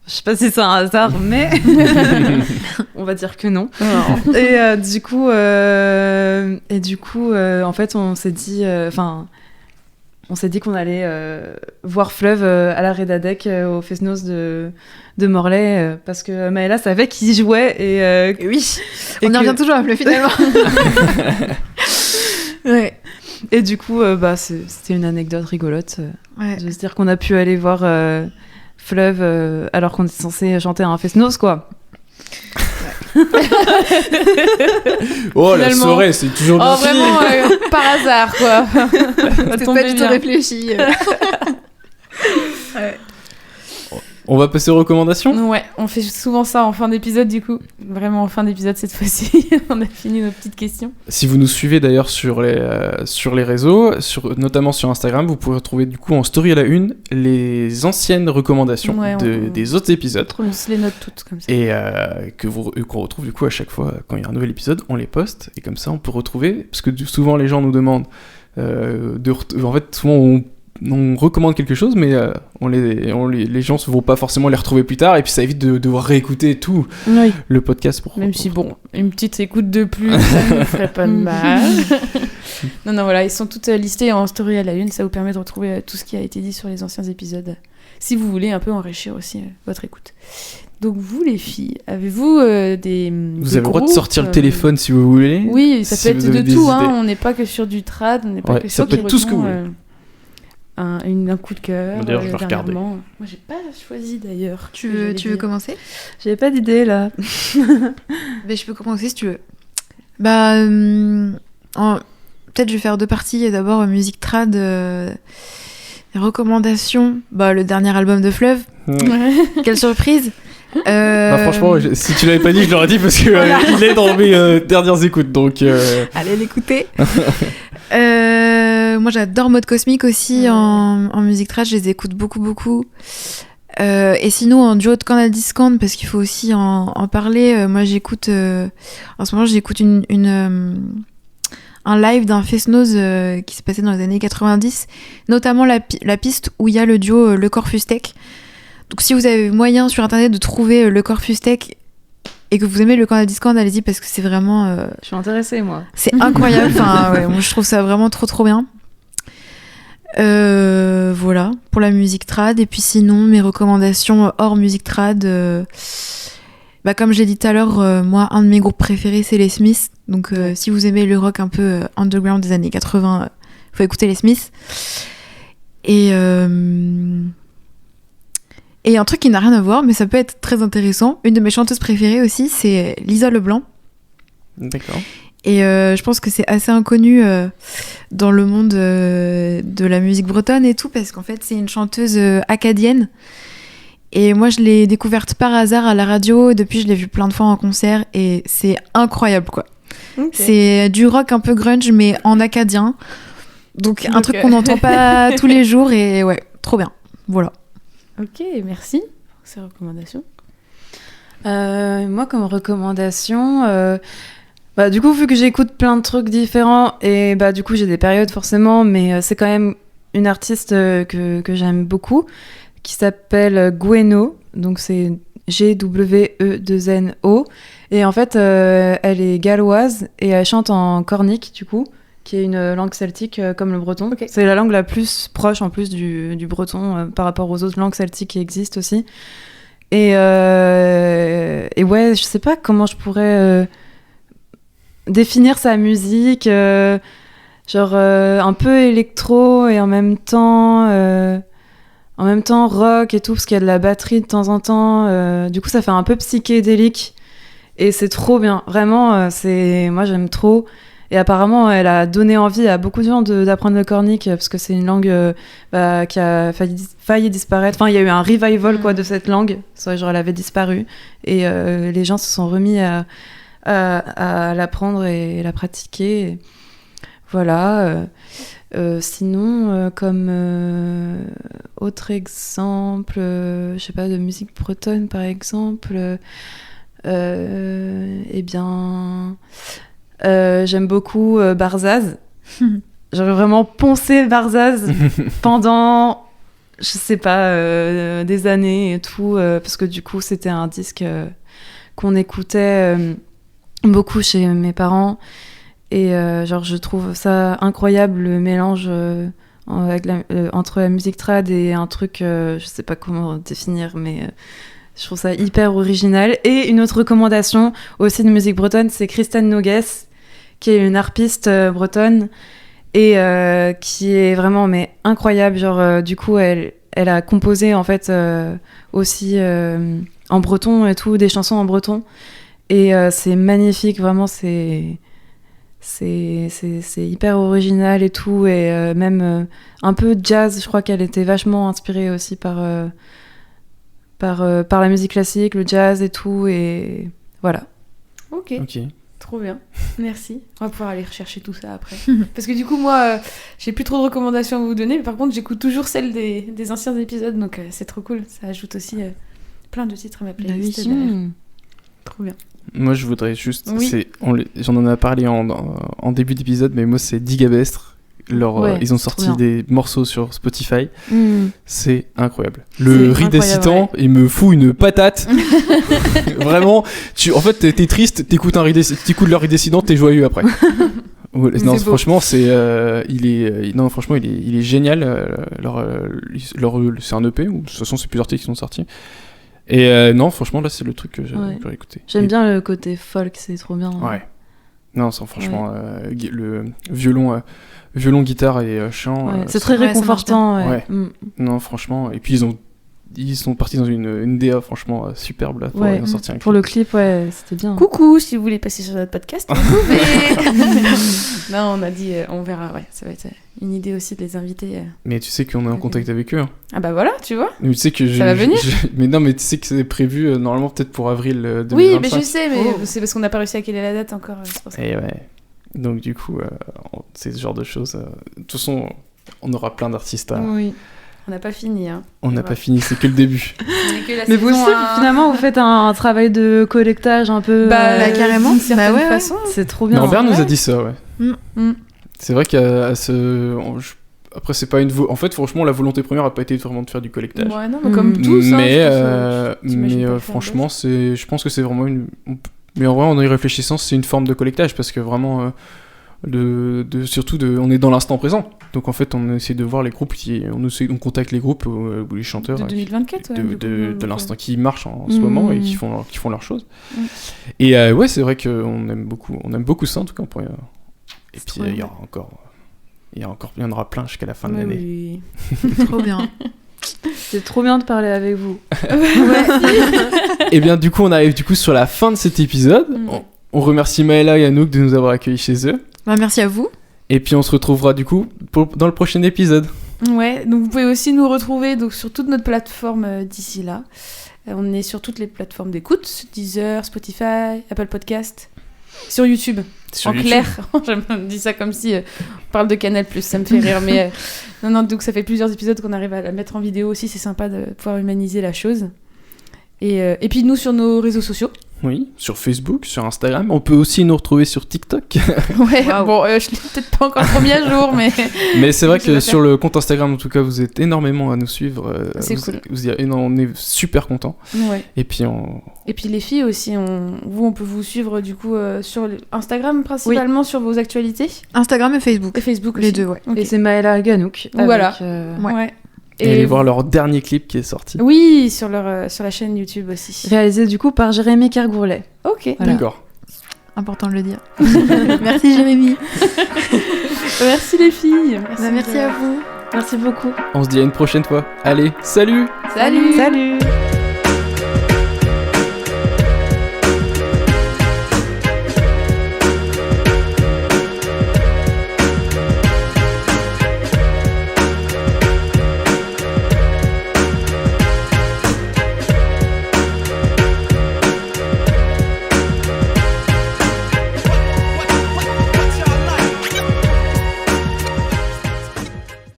Je sais pas si c'est un hasard, mais on va dire que non. Et du coup, en fait, on s'est dit qu'on allait voir Fleuve à la Redadec au Fest-Noz de Morlaix parce que Maëla savait qu'il jouait et Oui. et On y que- revient toujours à Fleuve finalement. Ouais. Et du coup, c'était une anecdote rigolote Ouais. de se dire qu'on a pu aller voir Fleuve alors qu'on était censé chanter à un Fest-Noz, quoi. Oh, la Finalement. soirée, c'est toujours bien Oh, fini. vraiment, par hasard, quoi. C'était pas du tout réfléchi. On va passer aux recommandations. Ouais, on fait souvent ça en fin d'épisode, du coup. Vraiment en fin d'épisode cette fois-ci. On a fini nos petites questions. Si vous nous suivez d'ailleurs sur les réseaux, notamment sur Instagram, vous pouvez retrouver du coup en story à la une les anciennes recommandations Ouais, des autres épisodes. On se les note toutes comme ça. Et qu'on retrouve du coup à chaque fois quand il y a un nouvel épisode, on les poste et comme ça on peut retrouver, parce que souvent les gens nous demandent en fait souvent on recommande quelque chose mais les gens ne vont pas forcément les retrouver plus tard et puis ça évite de devoir réécouter tout Oui. le podcast pour Même si, bon, une petite écoute de plus, ça ne ferait pas de mal. Non, voilà, ils sont toutes listées en story à la une. Ça vous permet de retrouver tout ce qui a été dit sur les anciens épisodes. Si vous voulez un peu enrichir aussi votre écoute. Donc vous, les filles, avez-vous des vous avez le droit de sortir le téléphone si vous voulez. Oui, ça si peut vous être avez de des tout. idées. Hein. On n'est pas que sur du trad, on n'est pas Ouais, que ça sur peut du être tout ce que vous breton, voulez. un coup de cœur. D'ailleurs, je vais regarder. dernièrement. Moi, j'ai pas choisi d'ailleurs. Tu veux commencer? J'avais pas d'idée là. Je peux commencer si tu veux. Peut-être je vais faire 2 parties. D'abord musique trad. Les recommandations, le dernier album de Fleuve. Quelle surprise. Franchement, si tu l'avais pas dit, je l'aurais dit parce que il est dans mes dernières écoutes, donc. Allez l'écouter. Moi, j'adore Mode Cosmique aussi en musique trad. Je les écoute beaucoup. Et sinon, en duo de Canal Discount, parce qu'il faut aussi en parler. Moi, j'écoute en ce moment, j'écoute un live d'un Fest-Noz qui s'est passé dans les années 90, notamment la piste où il y a le duo Le Corpus Tech. Donc si vous avez moyen sur internet de trouver Le Corpus Tech et que vous aimez le Canal Discount, allez-y parce que c'est vraiment... Je suis intéressée, moi. C'est incroyable. Moi, je trouve ça vraiment trop bien. Voilà, pour la musique trad. Et puis sinon, mes recommandations hors musique trad... comme je l'ai dit tout à l'heure, moi, un de mes groupes préférés, c'est les Smiths. Donc si vous aimez le rock un peu underground des années 80, faut écouter les Smiths. Et un truc qui n'a rien à voir, mais ça peut être très intéressant. Une de mes chanteuses préférées aussi, c'est Lisa Leblanc. D'accord. Et je pense que c'est assez inconnu dans le monde de la musique bretonne et tout, parce qu'en fait, c'est une chanteuse acadienne. Et moi, je l'ai découverte par hasard à la radio. Depuis, je l'ai vue plein de fois en concert. Et c'est incroyable, quoi. Okay. C'est du rock un peu grunge, mais en acadien. Donc, un truc qu'on n'entend pas tous les jours. Et ouais, trop bien. Voilà. Ok, merci pour ces recommandations. Moi, comme recommandation... du coup, vu que j'écoute plein de trucs différents, et du coup, j'ai des périodes forcément, mais c'est quand même une artiste que j'aime beaucoup, qui s'appelle Gweno, donc c'est Gweno. Et en fait, elle est galloise et elle chante en cornique, du coup, qui est une langue celtique comme le breton. Okay. C'est la langue la plus proche en plus du breton par rapport aux autres langues celtiques qui existent aussi. Et ouais, je sais pas comment je pourrais définir sa musique, un peu électro et en même temps rock et tout, parce qu'il y a de la batterie de temps en temps. Du coup, ça fait un peu psychédélique et c'est trop bien. Vraiment, moi j'aime trop. Et apparemment, elle a donné envie à beaucoup de gens d'apprendre le cornique parce que c'est une langue qui a failli disparaître. Enfin, il y a eu un revival de cette langue. Elle avait disparu et les gens se sont remis à l'apprendre et la pratiquer. Et voilà. Sinon, comme autre exemple, je sais pas, de musique bretonne par exemple, j'aime beaucoup Barzaz. J'avais vraiment poncé Barzaz pendant, je sais pas, des années et tout, parce que du coup c'était un disque qu'on écoutait beaucoup chez mes parents. Et je trouve ça incroyable, le mélange entre la musique trad et un truc, je sais pas comment définir, mais je trouve ça hyper original. Et une autre recommandation aussi de musique bretonne, c'est Christine Nogues, qui est une harpiste bretonne et qui est vraiment incroyable. Du coup, elle a composé en fait aussi en breton et tout, des chansons en breton. Et c'est magnifique, vraiment, c'est hyper original et tout, et même un peu jazz. Je crois qu'elle était vachement inspirée aussi par la musique classique, le jazz et tout, et voilà. Ok. Trop bien, merci. On va pouvoir aller rechercher tout ça après. Parce que du coup, moi, j'ai plus trop de recommandations à vous donner, mais par contre, j'écoute toujours celles des anciens épisodes, donc c'est trop cool. Ça ajoute aussi plein de titres à ma playlist. Trop bien. Moi, je voudrais juste... J'en en ai parlé en début d'épisode, mais moi, c'est Digabestre. Ils ont sorti des morceaux sur Spotify. C'est incroyable. Le riz d'Acitan, il me fout une patate. Vraiment, en fait, t'es triste, t'écoutes leur riz d'Acitan, t'es joyeux après. Non, franchement, c'est il est génial. C'est un EP, ou de toute façon, c'est plusieurs artistes qui sont sortis. Et non, franchement, là, c'est le truc que j'aurais écouté. J'aime bien le côté folk, c'est trop bien. Ouais. Non, franchement, le violon, guitare et chant. C'est très réconfortant. Ouais. Non, franchement. Et puis, ils ont ils sont partis dans une DA franchement superbe là, pour Ouais. en sortir un Pour le clip, ouais, c'était bien. Coucou, si vous voulez passer sur notre podcast, vous pouvez. Non, on a dit, on verra, ouais, ça va être une idée aussi de les inviter. Mais tu sais qu'on est en contact avec eux. Hein. Ah bah voilà, tu vois. Mais tu sais que Ça va venir mais non, mais tu sais que c'est prévu normalement peut-être pour avril 2025. Oui, mais je sais, mais Oh. c'est parce qu'on n'a pas réussi à caler la date encore. C'est pour ça. Et ouais. Donc du coup, c'est ce genre de choses. De toute façon, on aura plein d'artistes. Oui. On n'a pas fini. Hein. On n'a Ouais. pas fini, c'est que le début. On est que la Mais vous saison aussi, un. finalement, vous faites un travail de collectage un peu. Bah, carrément. d'une certaine Bah ouais, ouais. façon. C'est trop Mais bien. Ambert nous ouais. a dit ça, ouais. Mm. C'est vrai qu'à ce... Après, c'est pas une... En fait, franchement, la volonté première a pas été vraiment de faire du collectage. Ouais, non, mais comme tous. hein, mais je pense, t'imagines pas faire franchement, je pense que c'est vraiment une... Mais en vrai, en y réfléchissant, c'est une forme de collectage, parce que vraiment... on est dans l'instant présent. Donc en fait, on essaie de voir les groupes, on contacte les groupes ou les chanteurs De 2024, ouais, du coup, de l'instant qui marche en ce Mhm. moment et qui font leurs choses. Mm. Et ouais, c'est vrai qu'on aime beaucoup ça en tout cas. Et puis trop il y bien. aura encore, il y en aura plein jusqu'à la fin de Oui, l'année. oui. Trop bien. C'est trop bien de parler avec vous. Et bien du coup, on arrive sur la fin de cet épisode. Mm. On remercie Maëla et Anouk de nous avoir accueillis chez eux. Bah, merci à vous. Et puis on se retrouvera du coup dans le prochain épisode. Ouais, donc vous pouvez aussi nous retrouver donc, sur toute notre plateforme d'ici là. On est sur toutes les plateformes d'écoute, Deezer, Spotify, Apple Podcast, sur YouTube. Sur en YouTube. clair, je dis ça comme si on parle de Canal+, ça me fait rire. Mais non, donc ça fait plusieurs épisodes qu'on arrive à la mettre en vidéo aussi, c'est sympa de pouvoir humaniser la chose. Et puis nous sur nos réseaux sociaux. Oui, sur Facebook, sur Instagram. On peut aussi nous retrouver sur TikTok. Ouais, Waouh. bon, je l'ai peut-être pas encore trop mis à jour, mais... Mais c'est vrai Je vais que faire. sur le compte Instagram, en tout cas, vous êtes énormément à nous suivre. C'est vous- cool. On est super contents. Ouais. Et puis, Et puis les filles aussi, on peut vous suivre du coup sur Instagram principalement, sur vos actualités. Instagram et Facebook. Et Facebook Les aussi. deux, ouais. Ok. Et c'est Maëla Ganouk. Voilà. avec, Ouais. et allez voir leur dernier clip qui est sorti. Oui, sur la chaîne YouTube aussi. réalisé du coup par Jérémy Kergourlet. Ok. Voilà. D'accord. Important de le dire. Merci Jérémy. Merci les filles. Merci à vous. Merci beaucoup. On se dit à une prochaine fois. Allez, salut! Salut. Salut.